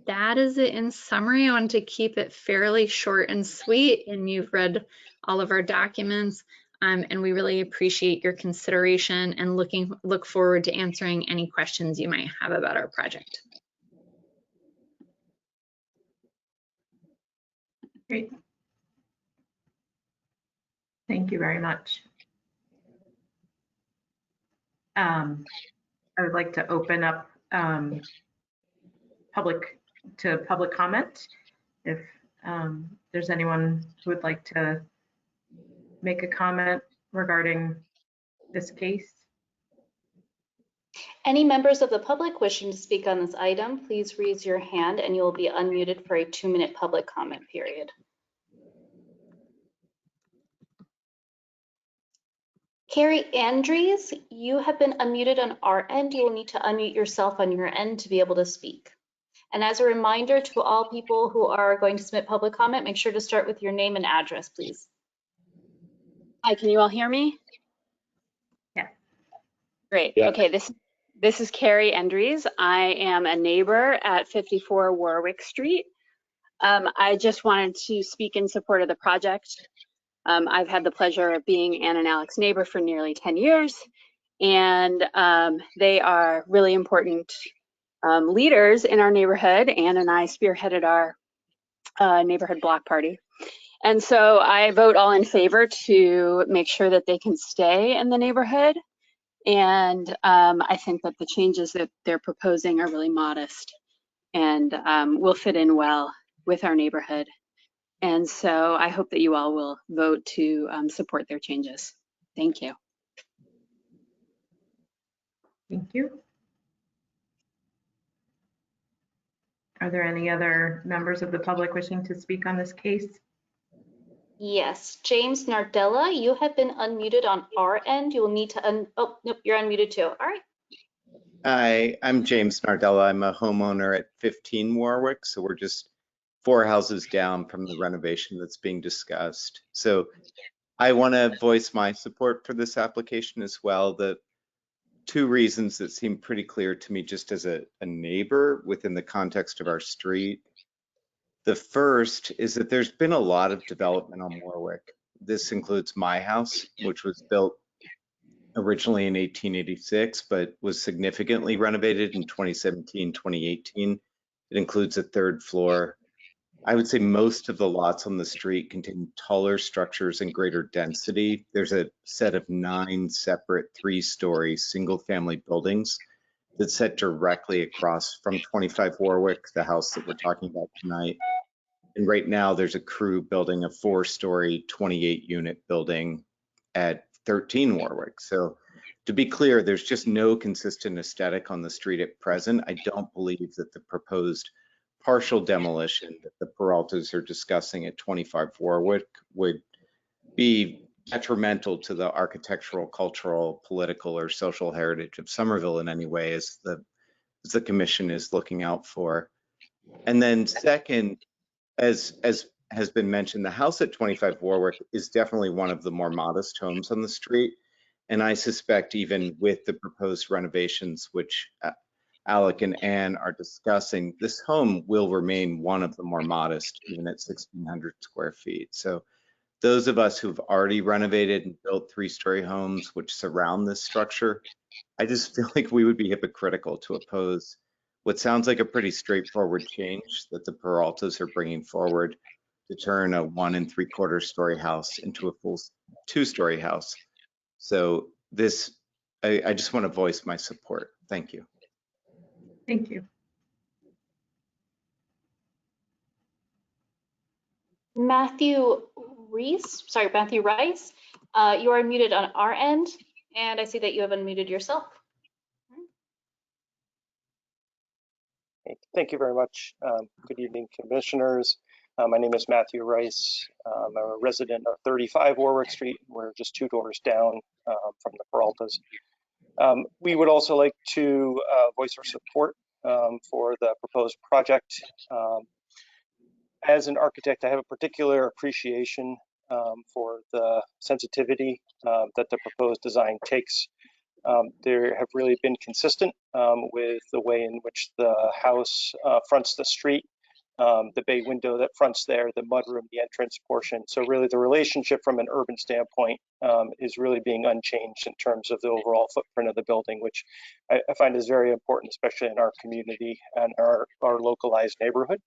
That is it in summary. I wanted to keep it fairly short and sweet, and you've read all of our documents, and we really appreciate your consideration and look forward to answering any questions you might have about our project. Great. Thank you very much. I would like to open up public comment. If there's anyone who would like to make a comment regarding this case. Any members of the public wishing to speak on this item, please raise your hand and you will be unmuted for a 2-minute public comment period. Carrie Andrews, you have been unmuted on our end. You will need to unmute yourself on your end to be able to speak. And as a reminder to all people who are going to submit public comment, make sure to start with your name and address, please. Hi, can you all hear me? Yeah. Great. Yeah. Okay, this is Carrie Andrews. I am a neighbor at 54 Warwick Street. I just wanted to speak in support of the project. I've had the pleasure of being Ann and Alex's neighbor for nearly 10 years, and they are really important leaders in our neighborhood. Ann and I spearheaded our neighborhood block party. And so I vote all in favor to make sure that they can stay in the neighborhood. And I think that the changes that they're proposing are really modest and will fit in well with our neighborhood. And so I hope that you all will vote to support their changes. Thank you. Thank you. Are there any other members of the public wishing to speak on this case? Yes, James Nardella, you have been unmuted on our end. You will need to oh, nope, you're unmuted too. All right. Hi, I'm James Nardella. I'm a homeowner at 15 Warwick. So we're just 4 houses down from the renovation that's being discussed. So I want to voice my support for this application as well. The 2 reasons that seem pretty clear to me just as a neighbor within the context of our street. The first is that there's been a lot of development on Warwick. This includes my house, which was built originally in 1886, but was significantly renovated in 2017, 2018. It includes a third floor. I would say most of the lots on the street contain taller structures and greater density. There's a set of 9 separate 3-story single-family buildings that sit directly across from 25 Warwick, the house that we're talking about tonight. And right now there's a crew building a 4-story, 28-unit building at 13 Warwick. So to be clear, there's just no consistent aesthetic on the street at present. I don't believe that the proposed partial demolition that the Peraltas are discussing at 25 Warwick would be detrimental to the architectural, cultural, political, or social heritage of Somerville in any way, as the commission is looking out for. And then second, as has been mentioned, the house at 25 Warwick is definitely one of the more modest homes on the street. And I suspect even with the proposed renovations, which Alec and Ann are discussing, this home will remain one of the more modest, even at 1,600 square feet. So those of us who've already renovated and built 3-story homes which surround this structure, I just feel like we would be hypocritical to oppose what sounds like a pretty straightforward change that the Peraltas are bringing forward to turn a 1 3/4 story house into a full 2-story house. So this, I just want to voice my support. Thank you. Thank you. Matthew Rice, you are muted on our end, and I see that you have unmuted yourself. Thank you very much. Good evening, commissioners. My name is Matthew Rice. I'm a resident of 35 Warwick Street. We're just 2 doors down from the Peraltas. We would also like to voice our support for the proposed project. As an architect, I have a particular appreciation for the sensitivity that the proposed design takes. They have really been consistent with the way in which the house fronts the street, the bay window that fronts there, the mudroom, the entrance portion. So really the relationship from an urban standpoint is really being unchanged in terms of the overall footprint of the building, which I find is very important, especially in our community and our localized neighborhood.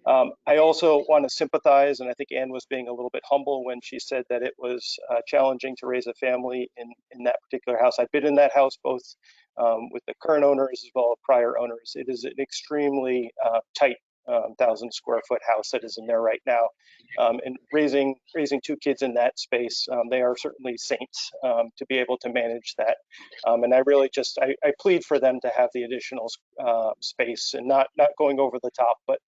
I also want to sympathize, and I think Ann was being a little bit humble when she said that it was challenging to raise a family in that particular house. I've been in that house both with the current owners as well as prior owners. It is an extremely tight 1,000 square foot house that is in there right now. And raising 2 kids in that space, they are certainly saints to be able to manage that. And I really just, I plead for them to have the additional space and not going over the top, but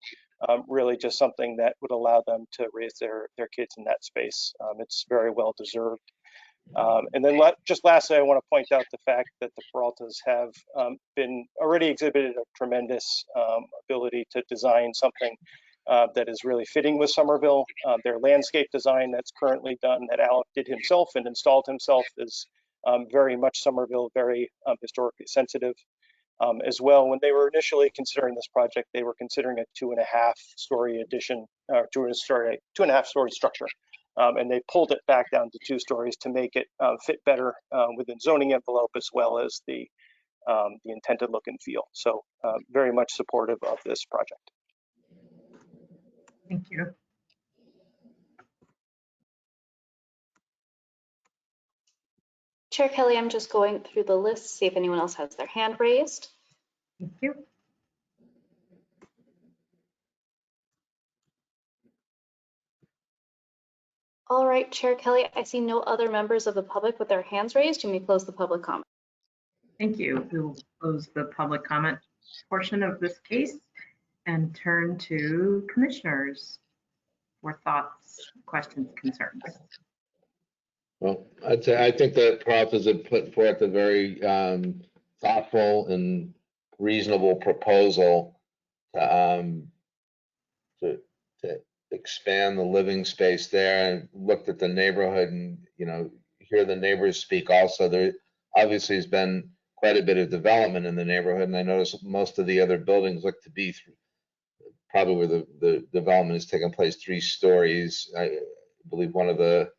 really just something that would allow them to raise their kids in that space. It's very well deserved. And then just lastly, I want to point out the fact that the Peraltas have been already exhibited a tremendous ability to design something that is really fitting with Somerville. Their landscape design that's currently done that Alec did himself and installed himself is very much Somerville, very historically sensitive. As well, when they were initially considering this project, they were considering a 2.5-story addition, or 2.5-story structure. And they pulled it back down to 2 stories to make it fit better within zoning envelope as well as the intended look and feel. So very much supportive of this project. Thank you. Chair Kelly, I'm just going through the list, see if anyone else has their hand raised. Thank you. All right, Chair Kelly, I see no other members of the public with their hands raised. You may close the public comment. Thank you. We will close the public comment portion of this case and turn to commissioners for thoughts, questions, concerns. Well, I'd say I think the Peraltas have put forth a very thoughtful and reasonable proposal to expand the living space there. And looked at the neighborhood and hear the neighbors speak. Also, there obviously has been quite a bit of development in the neighborhood, and I noticed most of the other buildings look to be probably where the development has taken place 3 stories. I believe one of the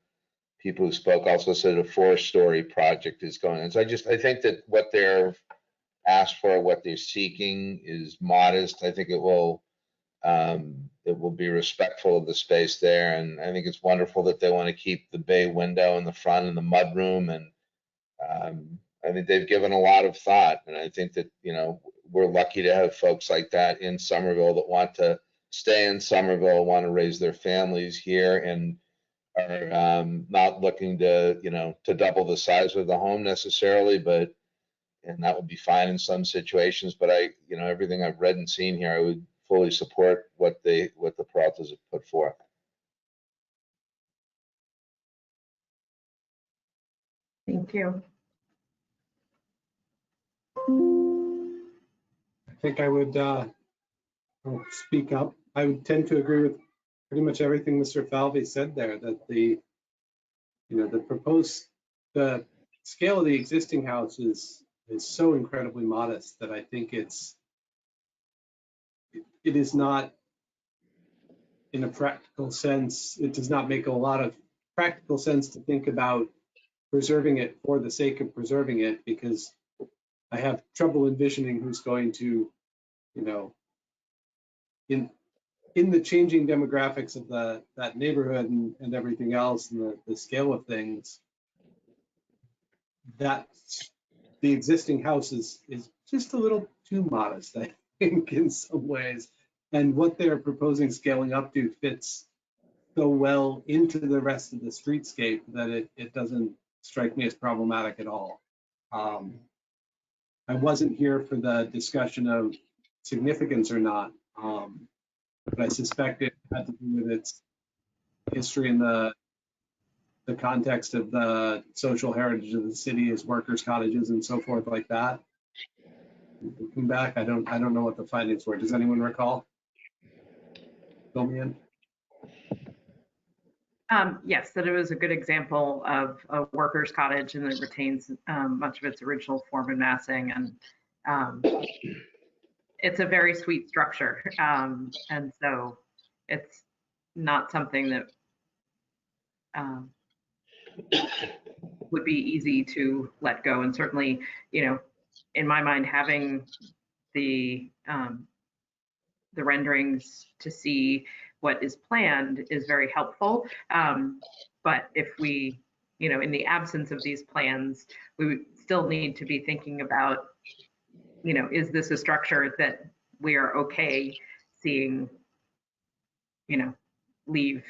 people who spoke also said a 4-story project is going on. So I think that what they're asked for, what they're seeking is modest. I think it will be respectful of the space there. And I think it's wonderful that they want to keep the bay window in the front and the mudroom. And I think they've given a lot of thought. And I think that, you know, we're lucky to have folks like that in Somerville that want to stay in Somerville, want to raise their families here, and are not looking to, you know, to double the size of the home necessarily, and that would be fine in some situations. But you know, everything I've read and seen here, I would fully support what the Peraltas have put forth. Thank you. I think I would speak up. I would tend to agree with pretty much everything Mr. Falvey said there, that the scale of the existing house is so incredibly modest that I think it is not, in a practical sense, it does not make a lot of practical sense to think about preserving it for the sake of preserving it, because I have trouble envisioning who's going to, you know, in the changing demographics of that neighborhood and everything else, and the scale of things, that the existing house is just a little too modest, I think, in some ways. And what they're proposing scaling up to fits so well into the rest of the streetscape that it doesn't strike me as problematic at all. I wasn't here for the discussion of significance or not, but I suspect it had to do with its history in the context of the social heritage of the city as workers' cottages and so forth like that. Looking back, I don't know what the findings were. Does anyone recall? Fill me in. Yes, that it was a good example of a workers' cottage, and it retains much of its original form and massing, and it's a very sweet structure, and so it's not something that would be easy to let go. And certainly, you know, in my mind, having the renderings to see what is planned is very helpful. But if we, you know, in the absence of these plans, we would still need to be thinking about, you know, is this a structure that we are okay seeing, you know, leave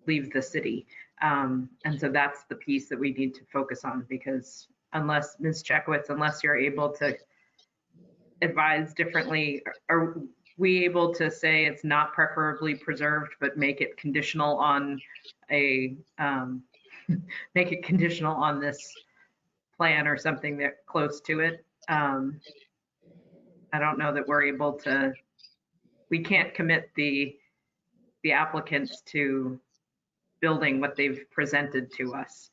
the city? And so that's the piece that we need to focus on, because unless, Ms. Chekowitz, unless you're able to advise differently, are we able to say it's not preferably preserved, but make it conditional on a, make it conditional on this plan or something that close to it? I don't know that we're able to, we can't commit the applicants to building what they've presented to us.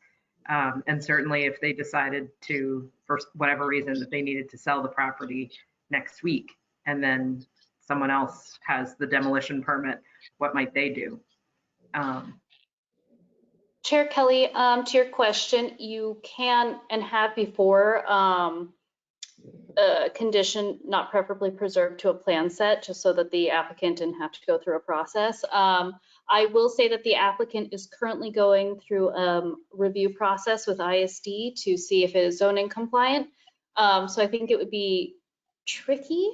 And certainly if they decided to, for whatever reason, that they needed to sell the property next week, and then someone else has the demolition permit, what might they do? Chair Kelly, to your question, you can and have before condition not preferably preserved to a plan set, just so that the applicant didn't have to go through a process. I will say that the applicant is currently going through a review process with ISD to see if it is zoning compliant. So I think it would be tricky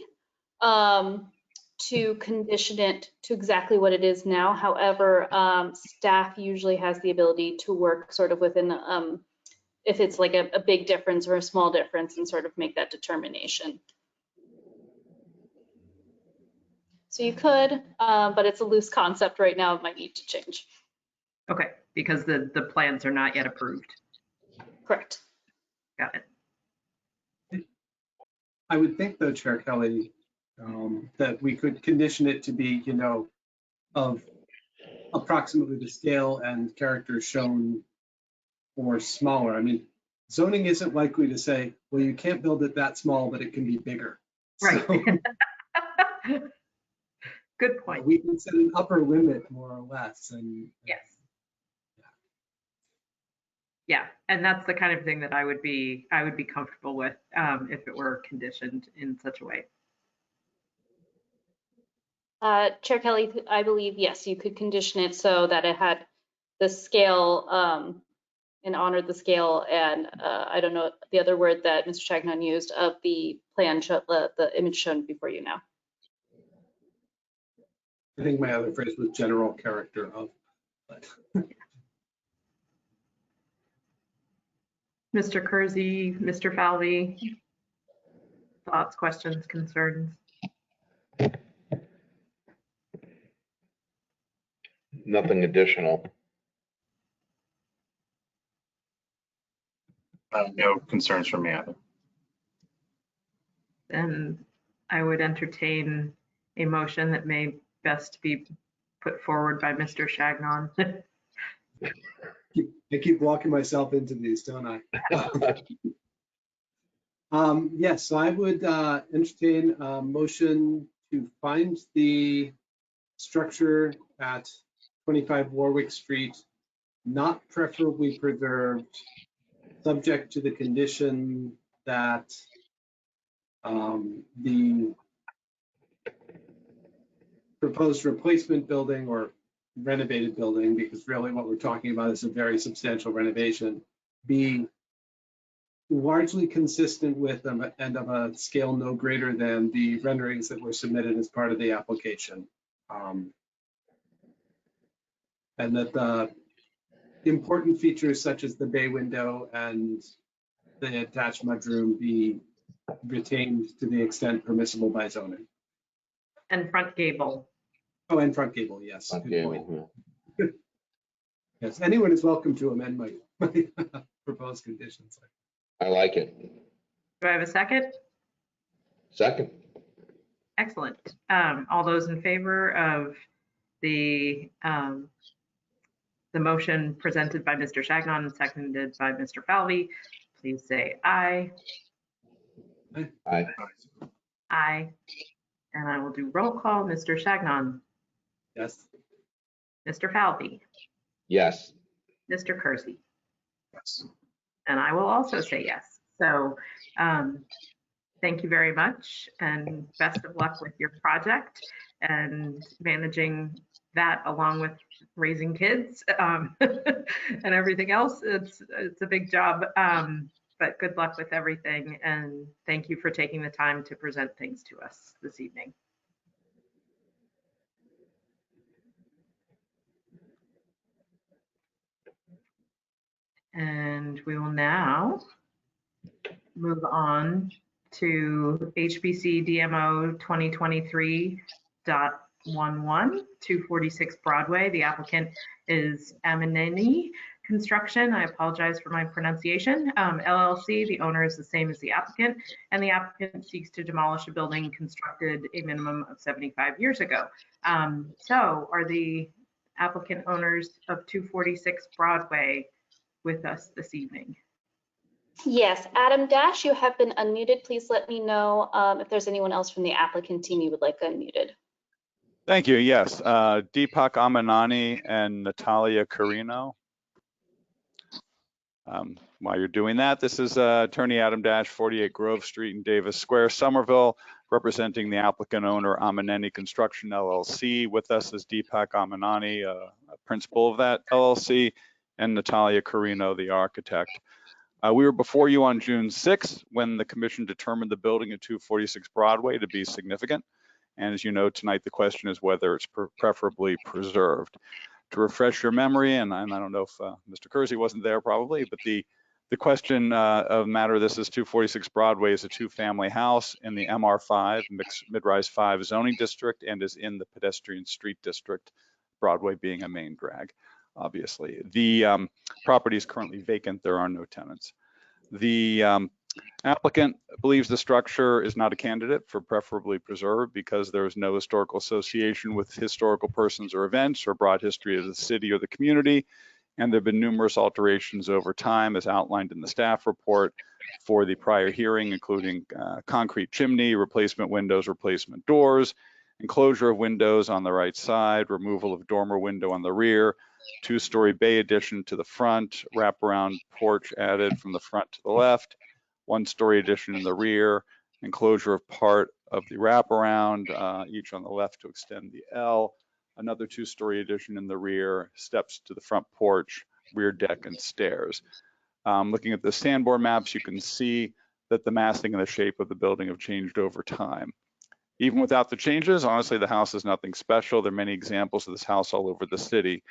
to condition it to exactly what it is now. However, staff usually has the ability to work sort of within, if it's like a big difference or a small difference, and sort of make that determination. So you could, but it's a loose concept right now. It might need to change. Okay, because the plans are not yet approved. Correct. Got it. I would think though, Chair Kelly, that we could condition it to be, you know, of approximately the scale and character shown or smaller. I mean, zoning isn't likely to say, well, you can't build it that small, but it can be bigger. Right. So, good point. we can set an upper limit more or less. And yes. Yeah, and that's the kind of thing that I would be comfortable with if it were conditioned in such a way. Chair Kelly, I believe, yes, you could condition it so that it had the scale and honored the scale and I don't know the other word that Mr. Chagnon used of the plan, the image shown before you now. I think my other phrase was general character of, but Mr. Kersey, Mr. Falvey, thoughts, questions, concerns? Nothing additional. No concerns from me either. Then I would entertain a motion that may best be put forward by Mr. Chagnon. I keep walking myself into these, don't I? Yes, so I would entertain a motion to find the structure at 25 Warwick Street not preferably preserved, subject to the condition that the proposed replacement building or renovated building, because really what we're talking about is a very substantial renovation, be largely consistent with them and of a scale no greater than the renderings that were submitted as part of the application. And that the important features such as the bay window and the attached mudroom be retained to the extent permissible by zoning. And front gable. Oh, and front gable, yes. Front Good point. gable, Yes, anyone is welcome to amend my proposed conditions. I like it. Do I have a second? Second. Excellent. All those in favor of the motion presented by Mr. Chagnon and seconded by Mr. Falvey, please say aye. Aye. Aye. And I will do roll call. Mr. Chagnon, Yes. Mr. Falvey, Yes. Mr. Kersey, Yes. and I will also say yes. So thank you very much and best of luck with your project and managing that along with raising kids and everything else. It's a big job, but good luck with everything. And thank you for taking the time to present things to us this evening. And we will now move on to HBC DMO 2023.11, 246 Broadway. The applicant is Amaneni Construction. I apologize for my pronunciation. LLC, the owner is the same as the applicant, and the applicant seeks to demolish a building constructed a minimum of 75 years ago. So are the applicant owners of 246 Broadway with us this evening? Yes, Adam Dash, you have been unmuted. Please let me know if there's anyone else from the applicant team you would like unmuted. Thank you. Yes, Deepak Amanani and Natalia Carino. While you're doing that, this is Attorney Adam Dash, 48 Grove Street in Davis Square, Somerville, representing the applicant owner Amaneni Construction LLC. With us is Deepak Amanani, a principal of that LLC, and Natalia Carino, the architect. We were before you on June 6th when the commission determined the building at 246 Broadway to be significant. And as you know, tonight the question is whether it's preferably preserved. To refresh your memory, and I don't know if Mr. Kersey wasn't there probably, but the question of matter, this is 246 Broadway, is a two-family house in the MR5, Mid-Rise 5 zoning district, and is in the pedestrian street district, Broadway being a main drag, obviously. The property is currently vacant. There are no tenants. The applicant believes the structure is not a candidate for preferably preserved because there is no historical association with historical persons or events or broad history of the city or the community. And there have been numerous alterations over time as outlined in the staff report for the prior hearing, including concrete chimney, replacement windows, replacement doors, enclosure of windows on the right side, removal of dormer window on the rear, two-story bay addition to the front, wraparound porch added from the front to the left, one-story addition in the rear, enclosure of part of the wraparound, each on the left to extend the L, another two-story addition in the rear, steps to the front porch, rear deck, and stairs. Looking at the Sanborn maps, you can see that the massing and the shape of the building have changed over time. Even without the changes, honestly, the house is nothing special. There are many examples of this house all over the city.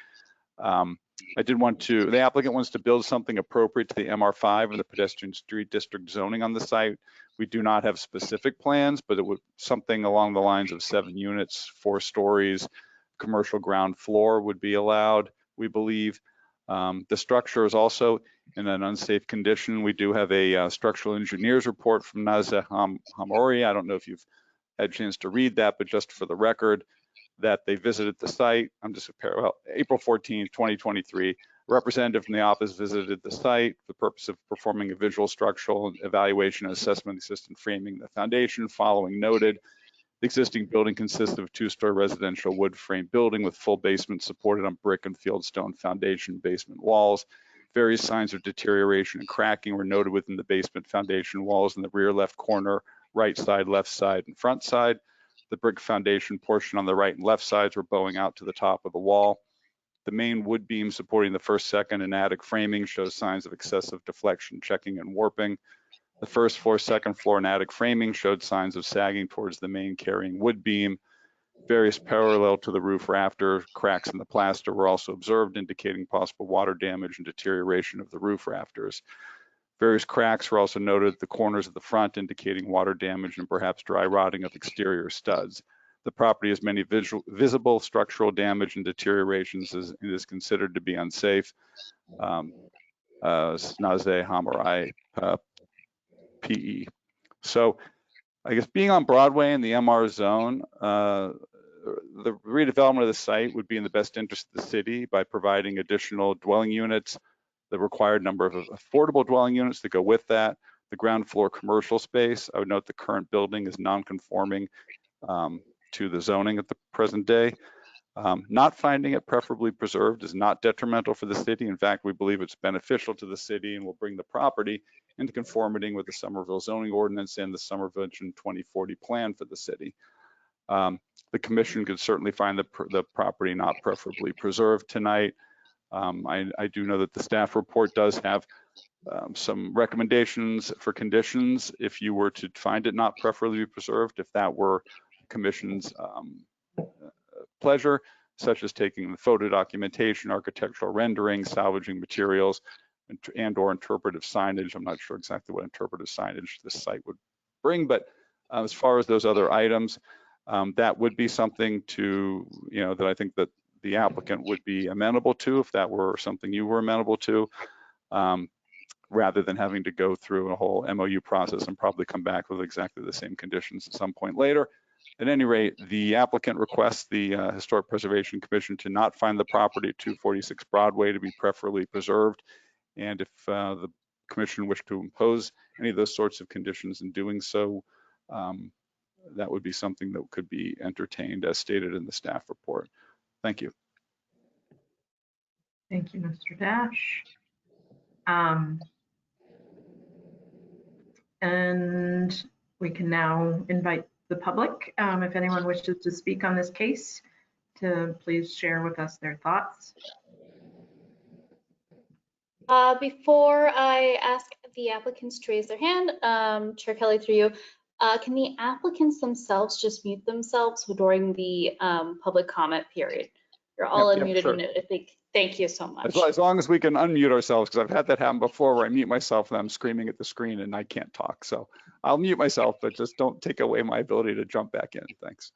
The applicant wants to build something appropriate to the MR5 and the pedestrian street district zoning on the site. We do not have specific plans, but it would something along the lines of 7 units, 4 stories, commercial ground floor would be allowed, we believe. The structure is also in an unsafe condition. We do have a structural engineer's report from Nazeh Hamori. I don't know if you've had a chance to read that, but just for the record, that they visited the site. April 14, 2023, a representative from the office visited the site for the purpose of performing a visual structural evaluation and assessment of the existing framing the foundation. Following noted, the existing building consists of a 2-story residential wood frame building with full basement supported on brick and fieldstone foundation basement walls. Various signs of deterioration and cracking were noted within the basement foundation walls in the rear left corner, right side, left side, and front side. The brick foundation portion on the right and left sides were bowing out to the top of the wall. The main wood beam supporting the first, second, and attic framing shows signs of excessive deflection, checking, and warping. The first floor, second floor, and attic framing showed signs of sagging towards the main carrying wood beam. Various parallel to the roof rafter cracks in the plaster were also observed, indicating possible water damage and deterioration of the roof rafters. Various cracks were also noted at the corners of the front, indicating water damage and perhaps dry rotting of exterior studs. The property has many visible structural damage and deteriorations and is considered to be unsafe. Nazeh Hamori, PE. So I guess being on Broadway in the MR zone, the redevelopment of the site would be in the best interest of the city by providing additional dwelling units, the required number of affordable dwelling units that go with that, the ground floor commercial space. I would note the current building is non-conforming to the zoning at the present day. Not finding it preferably preserved is not detrimental for the city. In fact, we believe it's beneficial to the city and will bring the property into conformity with the Somerville zoning ordinance and the Somerville Vision 2040 plan for the city. The commission could certainly find the property not preferably preserved tonight. I do know that the staff report does have some recommendations for conditions if you were to find it not preferably preserved, if that were the commission's pleasure, such as taking the photo documentation, architectural rendering, salvaging materials, and or interpretive signage. I'm not sure exactly what interpretive signage this site would bring, but as far as those other items, that would be something to, that I think that the applicant would be amenable to if that were something you were amenable to, rather than having to go through a whole MOU process and probably come back with exactly the same conditions at some point later. At any rate, the applicant requests the Historic Preservation Commission to not find the property at 246 Broadway to be preferably preserved. And if the commission wished to impose any of those sorts of conditions in doing so, that would be something that could be entertained as stated in the staff report. Thank you. Thank you, Mr. Dash. And we can now invite the public, if anyone wishes to speak on this case, to please share with us their thoughts. Before I ask the applicants to raise their hand, Chair Kelly, through you, can the applicants themselves just mute themselves during the public comment period? You're all unmuted. Sure. And I think, thank you so much. As long as we can unmute ourselves, because I've had that happen before where I mute myself and I'm screaming at the screen and I can't talk. So I'll mute myself, but just don't take away my ability to jump back in. Thanks.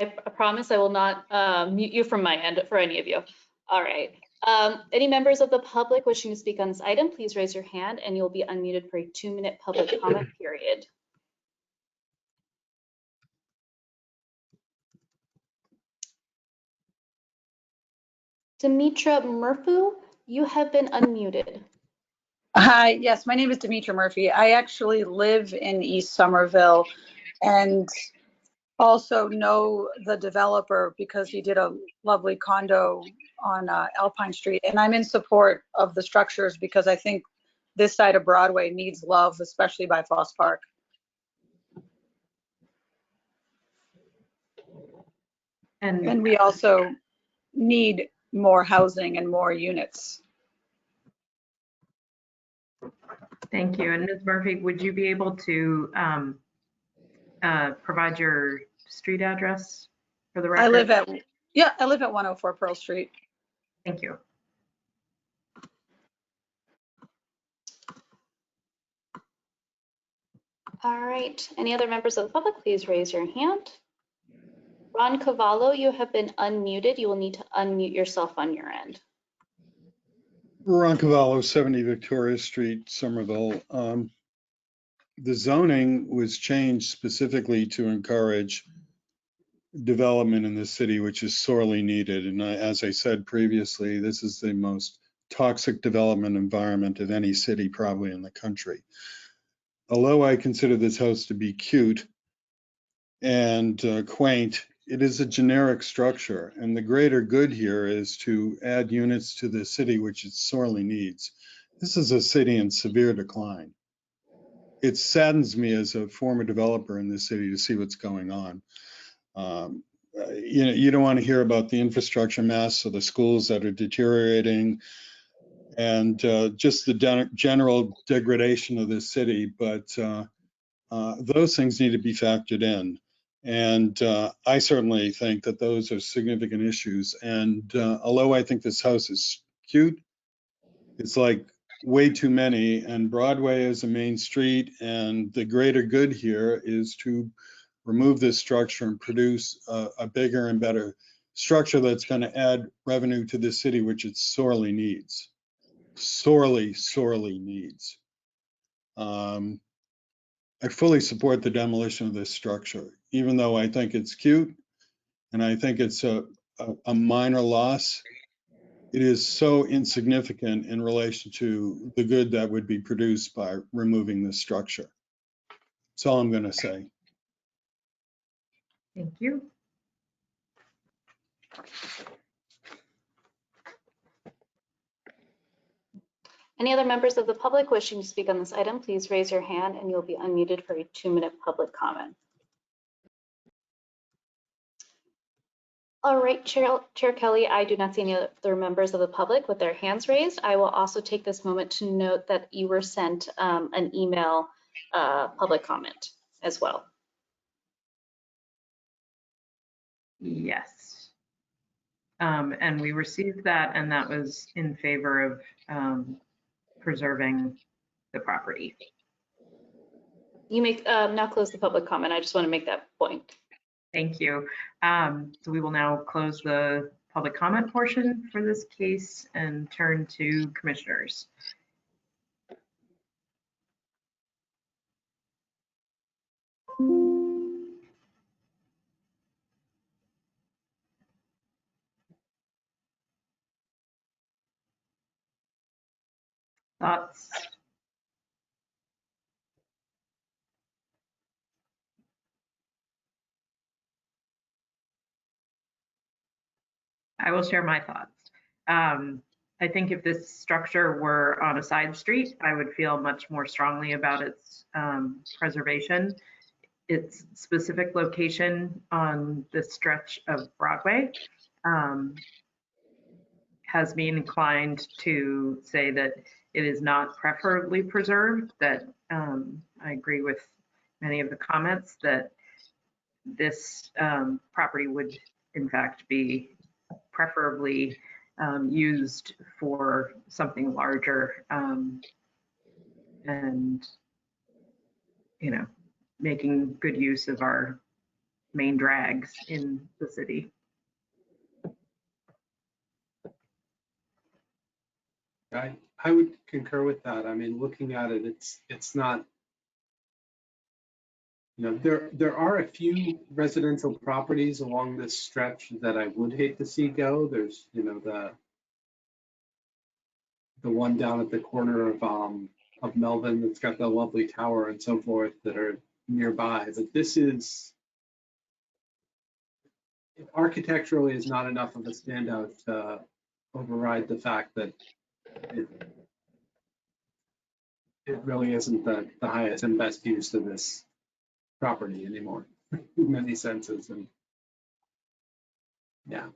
I promise I will not mute you from my end for any of you. All right. Any members of the public wishing to speak on this item, please raise your hand and you'll be unmuted for a 2-minute public comment period. Demetra Murphy, you have been unmuted. Hi, yes, my name is Demetra Murphy. I actually live in East Somerville, and also know the developer because he did a lovely condo on Alpine Street. And I'm in support of the structures because I think this side of Broadway needs love, especially by Foss Park. And we also need more housing and more units. Thank you. And Ms. Murphy, would you be able to provide your street address for the record? I live at 104 Pearl Street. Thank you. All right, any other members of the public, please raise your hand. Ron Cavallo, you have been unmuted. You will need to unmute yourself on your end. Ron Cavallo, 70 Victoria Street, Somerville. The zoning was changed specifically to encourage development in the city, which is sorely needed. And as I said previously, this is the most toxic development environment of any city probably in the country. Although I consider this house to be cute and quaint, it is a generic structure. And the greater good here is to add units to the city, which it sorely needs. This is a city in severe decline. It saddens me as a former developer in this city to see what's going on. You don't want to hear about the infrastructure mess or the schools that are deteriorating and just the general degradation of this city, but those things need to be factored in. And I certainly think that those are significant issues. And although I think this house is cute, it's like way too many, and Broadway is a main street, and the greater good here is to remove this structure and produce a bigger and better structure that's going to add revenue to the city, which it sorely needs. Sorely needs. I fully support the demolition of this structure, even though I think it's cute and I think it's a minor loss. It is so insignificant in relation to the good that would be produced by removing this structure. That's all I'm going to say. Thank you. Any other members of the public wishing to speak on this item, please raise your hand and you'll be unmuted for a 2-minute public comment. All right, Chair Kelly, I do not see any other members of the public with their hands raised. I will also take this moment to note that you were sent an email public comment as well. Yes. And we received that, and that was in favor of preserving the property. You may now close the public comment. I just want to make that point. Thank you. So we will now close the public comment portion for this case and turn to commissioners. Thoughts? I will share my thoughts. I think if this structure were on a side street, I would feel much more strongly about its preservation. Its specific location on the stretch of Broadway has me inclined to say that it is not preferably preserved, that I agree with many of the comments that this property would in fact be preferably used for something larger and, you know, making good use of our main drags in the city. I would concur with that. I mean, looking at it, it's not, you know, there are a few residential properties along this stretch that I would hate to see go. There's, you know, the one down at the corner of Melvin that's got the lovely tower and so forth that are nearby. But this is architecturally is not enough of a standout to override the fact that it really isn't the highest and best use of this property anymore in many senses. And yeah,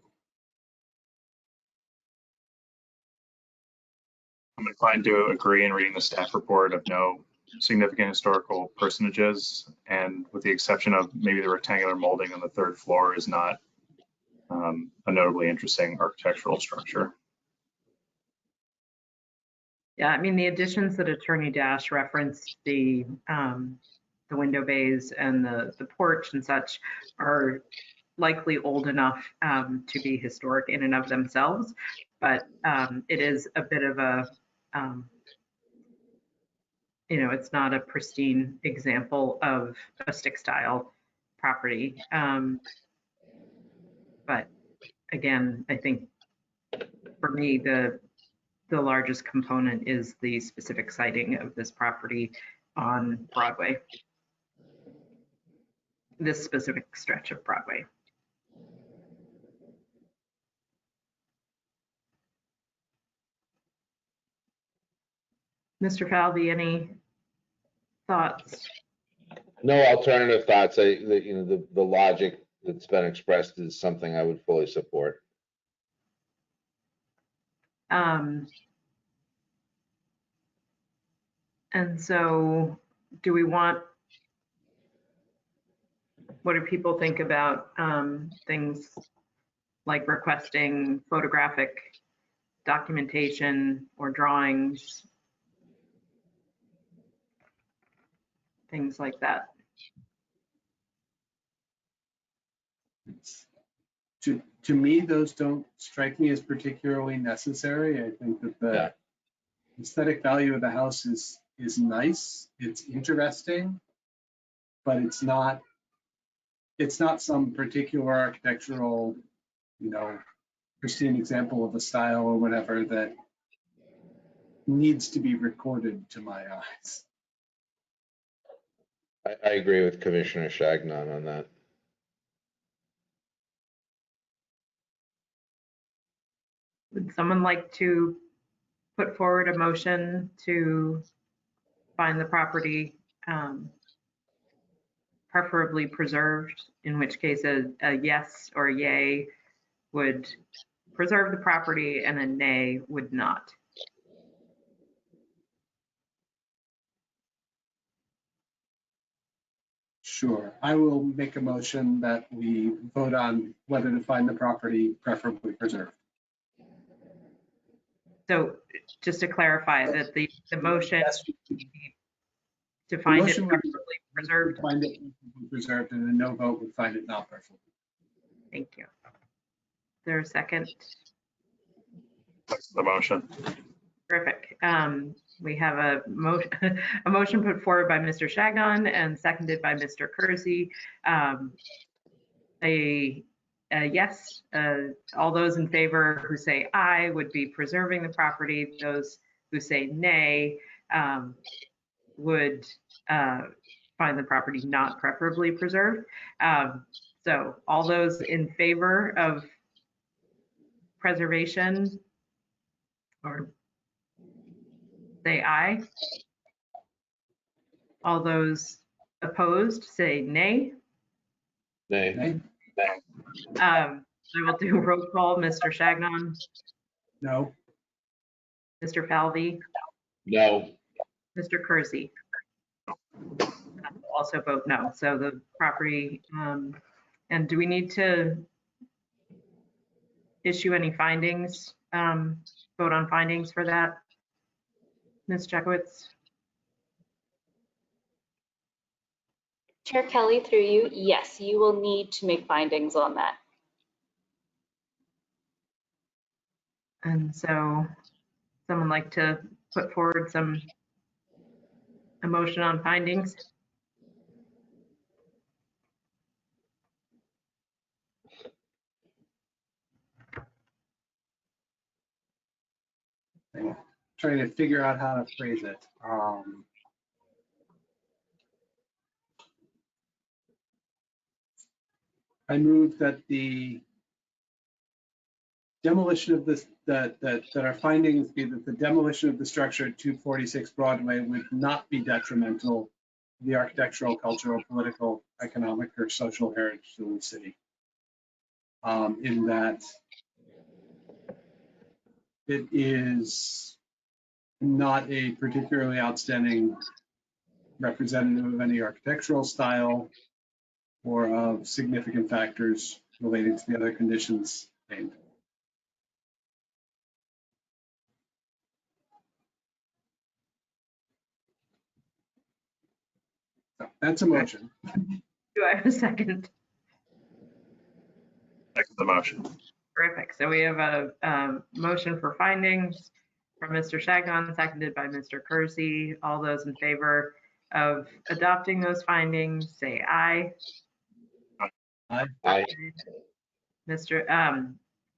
I'm inclined to agree in reading the staff report of no significant historical personages, and with the exception of maybe the rectangular molding on the third floor is not a notably interesting architectural structure. Yeah, I mean, the additions that Attorney Dash referenced, the window bays and the porch and such, are likely old enough to be historic in and of themselves, but it is a bit of a, it's not a pristine example of a stick style property. But again, I think for me, the largest component is the specific siting of this property on Broadway, this specific stretch of Broadway. Mr. Falvey, any thoughts? No alternative thoughts. The logic that's been expressed is something I would fully support. And so do we want, what do people think about things like requesting photographic documentation or drawings, things like that? To me, those don't strike me as particularly necessary. I think that the aesthetic value of the house is nice, it's interesting, but it's not some particular architectural, pristine example of a style or whatever that needs to be recorded to my eyes. I agree with Commissioner Chagnon on that. Would someone like to put forward a motion to find the property preferably preserved, in which case a yes or a yay would preserve the property and a nay would not? Sure, I will make a motion that we vote on whether to find the property preferably preserved. So just to clarify that the motion to find it preferably preserved. Find it preserved, and a no vote would find it not preferably. Thank you. Is there a second? That's the motion. Terrific. We have a motion put forward by Mr. Chagnon and seconded by Mr. Kersey. A yes, all those in favor who say aye would be preserving the property. Those who say nay would find the property not preferably preserved. So all those in favor of preservation or say aye. All those opposed say nay. Nay. I will do a roll call. Mr. Chagnon. No. Mr. Falvey. No. Mr. Kersey. Also vote no. So the property, and do we need to issue any findings, vote on findings for that? Ms. Jekowitz? Chair Kelly, through you, yes, you will need to make findings on that. And so someone like to put forward a motion on findings? I'm trying to figure out how to phrase it. I move that the demolition of this, that our findings be that the demolition of the structure at 246 Broadway would not be detrimental to the architectural, cultural, political, economic, or social heritage of the city. In that it is not a particularly outstanding representative of any architectural style or of significant factors relating to the other conditions named. So that's a motion. Do I have a second? Second the motion. Terrific. So we have a motion for findings from Mr. Shagnon, seconded by Mr. Kersey. All those in favor of adopting those findings, say aye. Aye. Aye.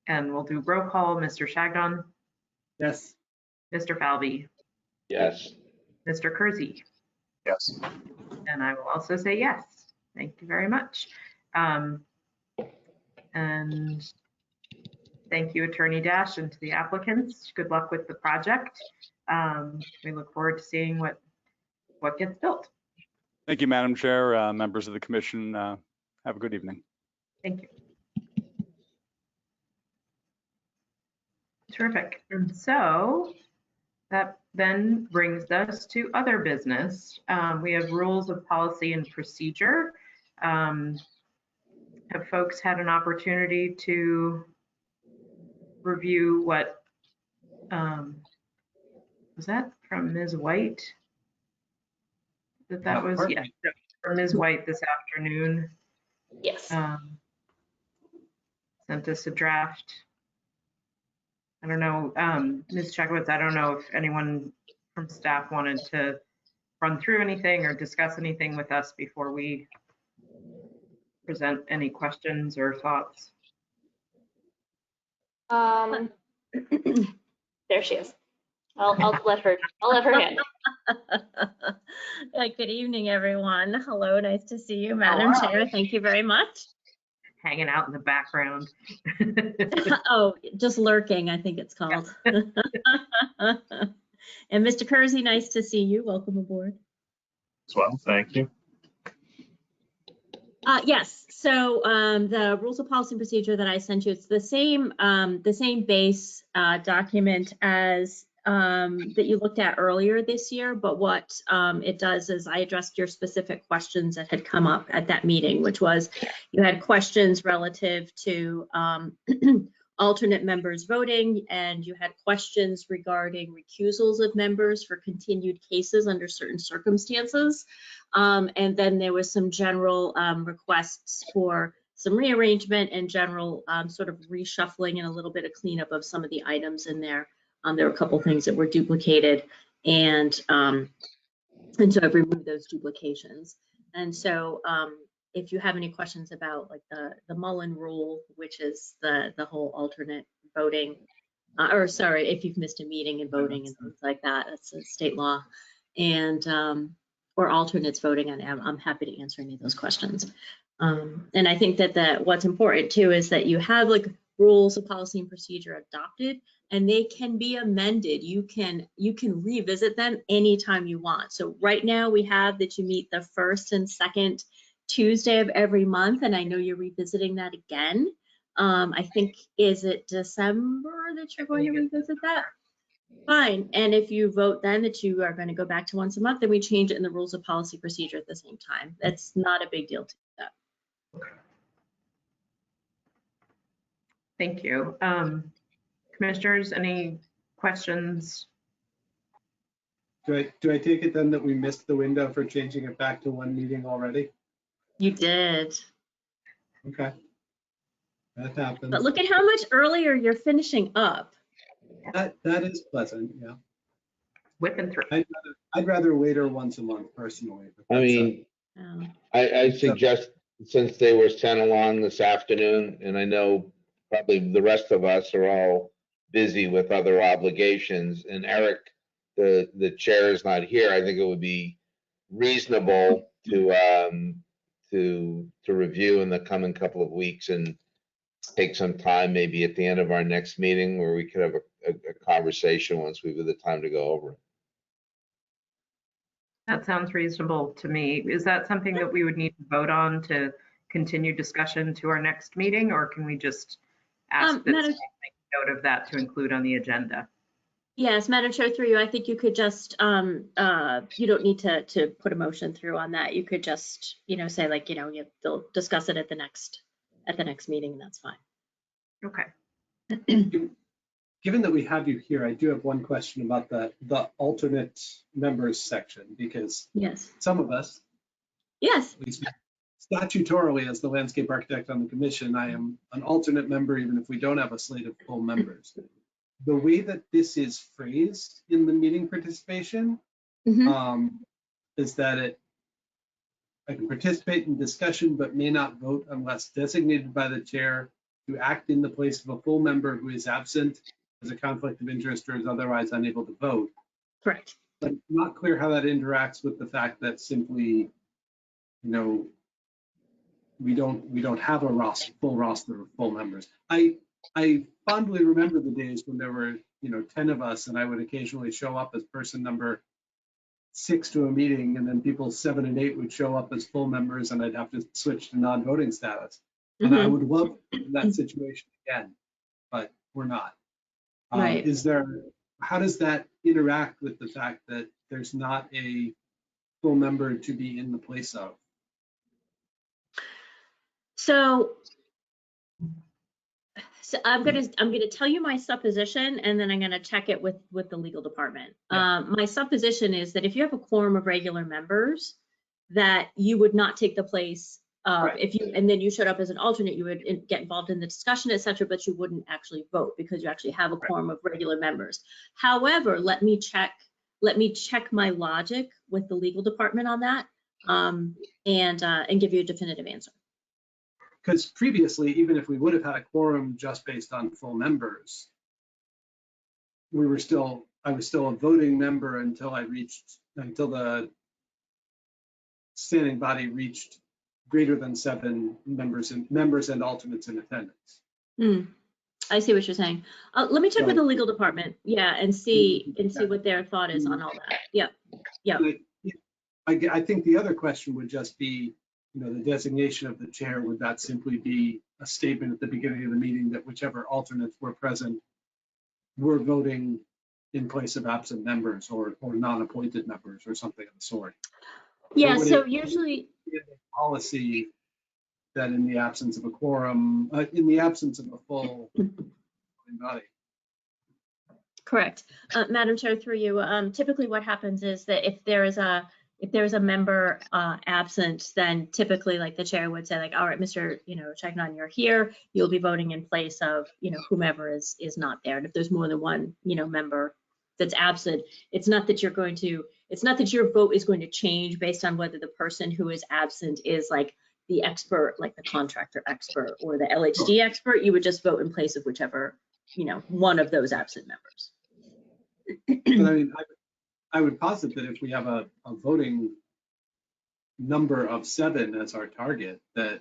And we'll do roll call. Mr. Shagnon, Yes. Mr. Falvey, Yes. Mr. Kersey, Yes. and I will also say yes. Thank you very much. And thank you, Attorney Dash, and to the applicants. Good luck with the project. We look forward to seeing what gets built. Thank you, Madam Chair, members of the commission. Have a good evening. Thank you. Terrific. And so that then brings us to other business. We have rules of policy and procedure. Have folks had an opportunity to review what, was that from Ms. White? That was, yes, from Ms. White this afternoon. Yes. Sent us a draft. I don't know, Ms. Chekowitz, I don't know if anyone from staff wanted to run through anything or discuss anything with us before we present any questions or thoughts. There she is. I'll let her handle. Good evening, everyone. Hello, nice to see you, Madam Chair. Thank you very much. Hanging out in the background. Oh, just lurking, I think it's called. And Mr. Kersey, nice to see you. Welcome aboard. As well, thank you. Yes, so the rules of policy and procedure that I sent you, it's the same base document as that you looked at earlier this year, but what it does is I addressed your specific questions that had come up at that meeting, which was you had questions relative to alternate members voting, and you had questions regarding recusals of members for continued cases under certain circumstances. And then there was some general requests for some rearrangement and general sort of reshuffling and a little bit of cleanup of some of the items in there. There were a couple things that were duplicated, and so I've removed those duplications. And so if you have any questions about like the Mullen rule, which is the whole alternate voting, or sorry, if you've missed a meeting and voting and things like that, that's a state law, and or alternates voting, and I'm happy to answer any of those questions. And I think that what's important too is that you have like rules of policy and procedure adopted, and they can be amended. You can revisit them anytime you want. So right now we have that you meet the first and second Tuesday of every month, and I know you're revisiting that again. I think, is it December that you're going to revisit that? Fine. And if you vote then that you are going to go back to once a month, then we change it in the rules of policy procedure at the same time. That's not a big deal to do that. Thank you. Commissioners, any questions? Do I take it then that we missed the window for changing it back to one meeting already? You did. Okay. That happens. But look at how much earlier you're finishing up. That is pleasant, yeah. Whipping through. I'd rather wait her once a month personally. I mean, I suggest, since they were sent along this afternoon, and I know probably the rest of us are all busy with other obligations, and Eric, the chair, is not here, I think it would be reasonable to to review in the coming couple of weeks and take some time, maybe at the end of our next meeting, where we could have a conversation once we've had the time to go over it. That sounds reasonable to me. Is that something that we would need to vote on to continue discussion to our next meeting, or can we just ask that Madam- staff make note of that to include on the agenda? Yes, Madam Chair, through you, I think you could just, you don't need to put a motion through on that. You could just, say like, they'll discuss it at the next meeting, and that's fine. Okay. Given that we have you here, I do have one question about the alternate members section, because Yes. some of us, Yes. at least statutorily as the landscape architect on the commission, I am an alternate member even if we don't have a slate of full members. The way that this is phrased in the meeting participation is that I can participate in discussion but may not vote unless designated by the chair to act in the place of a full member who is absent, has a conflict of interest, or is otherwise unable to vote. Correct. But not clear how that interacts with the fact that simply, we don't have a full roster of full members. I fondly remember the days when there were 10 of us, and I would occasionally show up as person number 6 to a meeting, and then people 7 and 8 would show up as full members, and I'd have to switch to non-voting status. And I would love that situation again, but we're not. Right. How does that interact with the fact that there's not a full member to be in the place of? So I'm gonna tell you my supposition, and then I'm gonna check it with the legal department. Yeah. My supposition is that if you have a quorum of regular members, that you would not take the place of, Right. and then you showed up as an alternate, you would get involved in the discussion, et cetera, but you wouldn't actually vote because you actually have a quorum of regular members. However, let me check my logic with the legal department on that, and give you a definitive answer. Because previously, even if we would have had a quorum just based on full members, I was still a voting member until the standing body reached greater than 7 members and alternates in attendance. I see what you're saying. Let me check with the legal department, and see Yeah. what their thought is on all that. Yep. I think the other question would just be, the designation of the chair. Would that simply be a statement at the beginning of the meeting that whichever alternates were present were voting in place of absent members or non-appointed members or something of the sort? Yeah, Or would so it usually, be a policy that in the absence of a quorum, in the absence of a full voting body? correct. Madam Chair, through you, typically what happens is that if there is a member absent, then typically like the chair would say like, all right, Mr. Chagnon, you're here, you'll be voting in place of, whomever is not there. And if there's more than one, member that's absent, it's not that your vote is going to change based on whether the person who is absent is like the expert, like the contractor expert or the LHD expert. You would just vote in place of whichever, one of those absent members. But I mean, I would posit that if we have a voting number of 7 as our target, that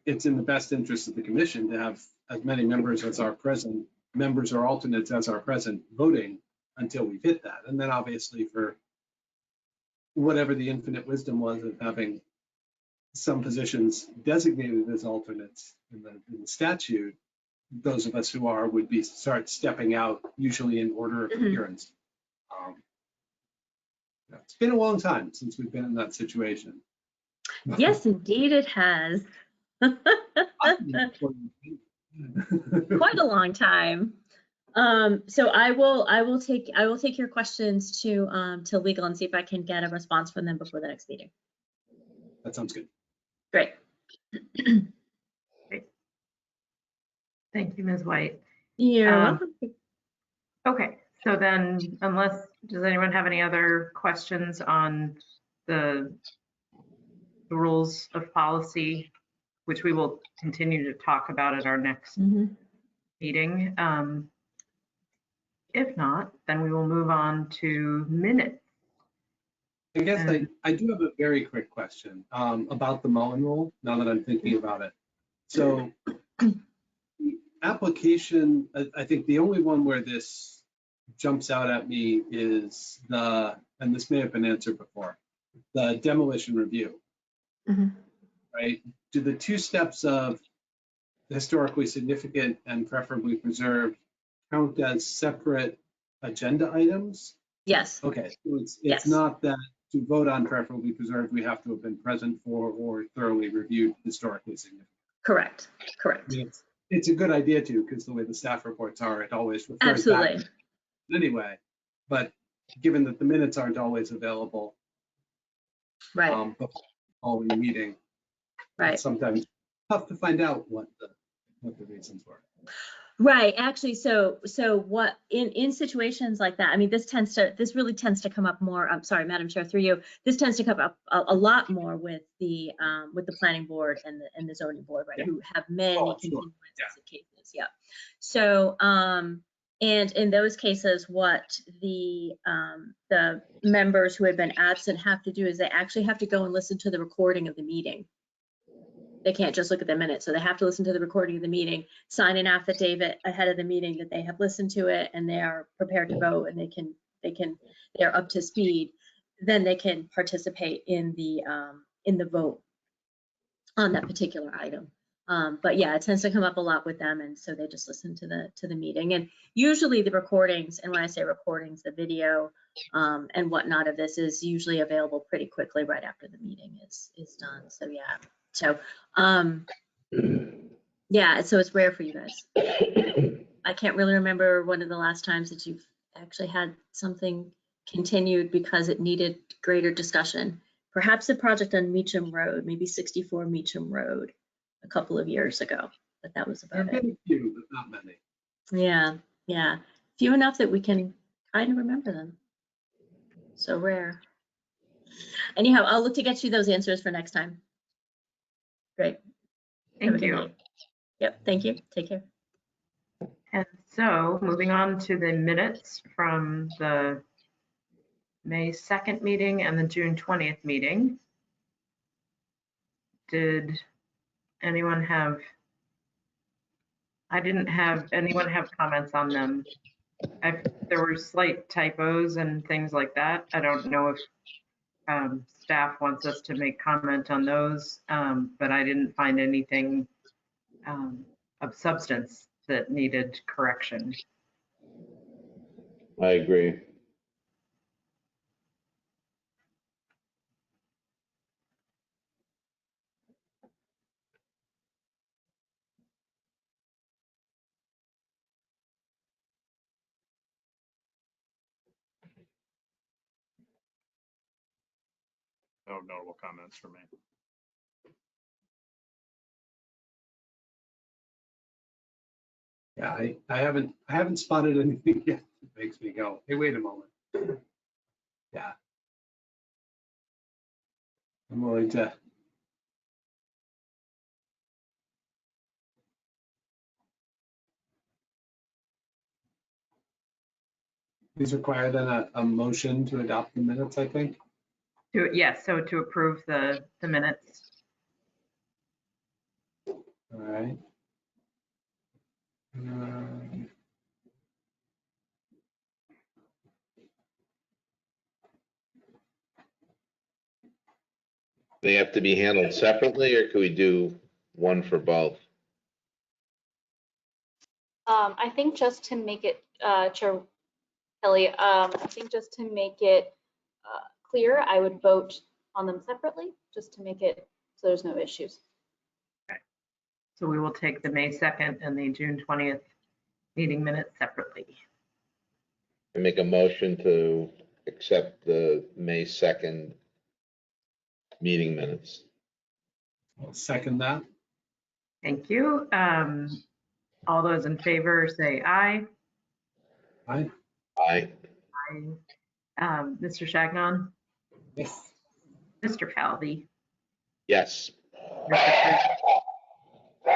it's in the best interest of the commission to have as many members as are present, members or alternates as are present voting until we've hit that. And then obviously for whatever the infinite wisdom was of having some positions designated as alternates in the statute, those of us who are would start stepping out, usually in order of appearance. It's been a long time since we've been in that situation. Yes, indeed it has. Quite a long time. So I will take your questions to legal and see if I can get a response from them before the next meeting. That sounds good. Great. Great. Thank you, Ms. White. You're welcome. Okay, so then does anyone have any other questions on the rules of policy, which we will continue to talk about at our next meeting? If not, then we will move on to minutes. I guess I do have a very quick question about the Mullen Rule, now that I'm thinking about it. So application, I think the only one where this jumps out at me is and this may have been answered before, the demolition review, right? Do the two steps of historically significant and preferably preserved count as separate agenda items? Yes. Okay, so it's Yes. not that to vote on preferably preserved, we have to have been present for or thoroughly reviewed historically significant. Correct. I Correct. mean, it's a good idea too, because the way the staff reports are, it always refers back. Absolutely. Anyway, but given that the minutes aren't always available, Right. before the following meeting, Right. it's sometimes tough to find out what the reasons were. Right. Actually, so what in situations like that, I mean, this really tends to come up more. I'm sorry, Madam Chair, through you. This tends to come up a lot more with the planning board and the zoning board, right? Yeah. Who have many Oh, sure. continuances of cases. Yeah. So and in those cases, what the members who have been absent have to do is they actually have to go and listen to the recording of the meeting. They can't just look at the minutes, so they have to listen to the recording of the meeting, sign an affidavit ahead of the meeting that they have listened to it and they are prepared to vote and they're up to speed. Then they can participate in the vote on that particular item. But yeah, it tends to come up a lot with them, and so they just listen to the meeting. And usually the recordings, and when I say recordings, the video and whatnot of this is usually available pretty quickly right after the meeting is done. So yeah. So, yeah, so it's rare for you guys. I can't really remember one of the last times that you've actually had something continued because it needed greater discussion. Perhaps a project on Meacham Road, maybe 64 Meacham Road a couple of years ago, but that was about it. There have been a few, but not many. Yeah. Few enough that we can kind of remember them. So rare. Anyhow, I'll look to get you those answers for next time. Great. Thank you. Yep, thank you. Take care. And so moving on to the minutes from the May 2nd meeting and the June 20th meeting. Did anyone have, I didn't have anyone have comments on them. There were slight typos and things like that. I don't know if staff wants us to make comment on those, but I didn't find anything of substance that needed correction. I agree. No notable comments from me. Yeah, I haven't spotted anything yet that makes me go, hey, wait a moment. Yeah. I'm willing to. These require then a motion to adopt the minutes, I think. Yes, so to approve the minutes. All right. They have to be handled separately, or could we do one for both? I think just to make it, Chair Kelly, I think just to make it clear, I would vote on them separately, just to make it so there's no issues. Okay. So we will take the May 2nd and the June 20th meeting minutes separately. I make a motion to accept the May 2nd meeting minutes. I'll second that. Thank you. All those in favor say aye. Aye. Aye. Aye. Mr. Chagnon? Yes. Mr. Falvey? Yes. Mr.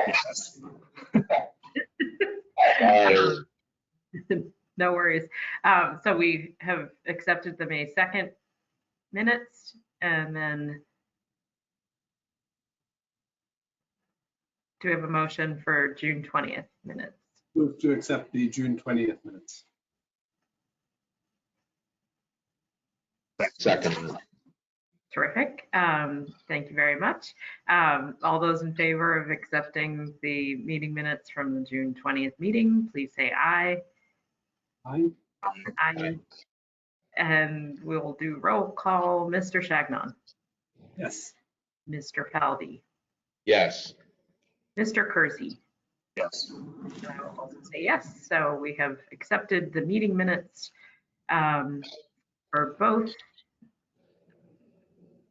Yes. No worries. So we have accepted the May 2nd minutes, and then do we have a motion for June 20th minutes? Move to accept the June 20th minutes. Second. Terrific. Thank you very much. All those in favor of accepting the meeting minutes from the June 20th meeting, please say aye. Aye. Aye. And we'll do roll call. Mr. Shagnon, Yes. Mr. Falvey, Yes. Mr. Kersey. Yes. And I will also say yes. So we have accepted the meeting minutes for both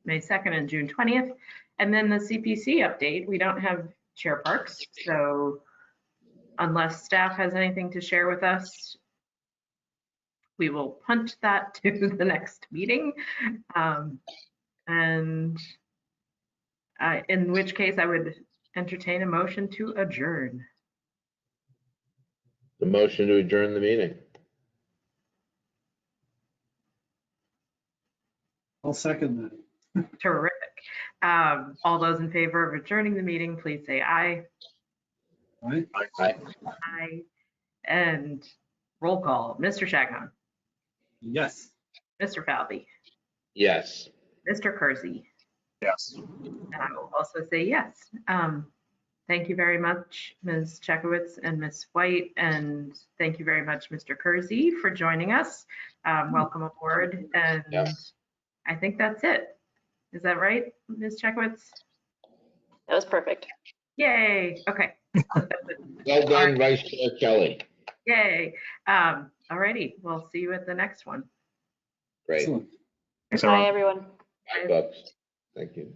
May 2nd and June 20th. And then the CPC update, we don't have Chair Parks. So unless staff has anything to share with us, we will punt that to the next meeting. In which case I would entertain a motion to adjourn. The motion to adjourn the meeting. I'll second that. Terrific. All those in favor of adjourning the meeting, please say aye. Aye. Aye. Aye. And roll call. Mr. Shagnon, Yes. Mr. Falvey, Yes. Mr. Kersey. Yes. And I will also say yes. Thank you very much, Ms. Chekowitz and Ms. White, and thank you very much, Mr. Kersey, for joining us. Welcome aboard, and Yeah. I think that's it. Is that right, Ms. Chekowitz? That was perfect. Yay, okay. Well done, Vice Chair Kelly. Yay. All righty, we'll see you at the next one. Great. Excellent. Thanks, Bye, everyone. everyone. Bye, folks. Thank you.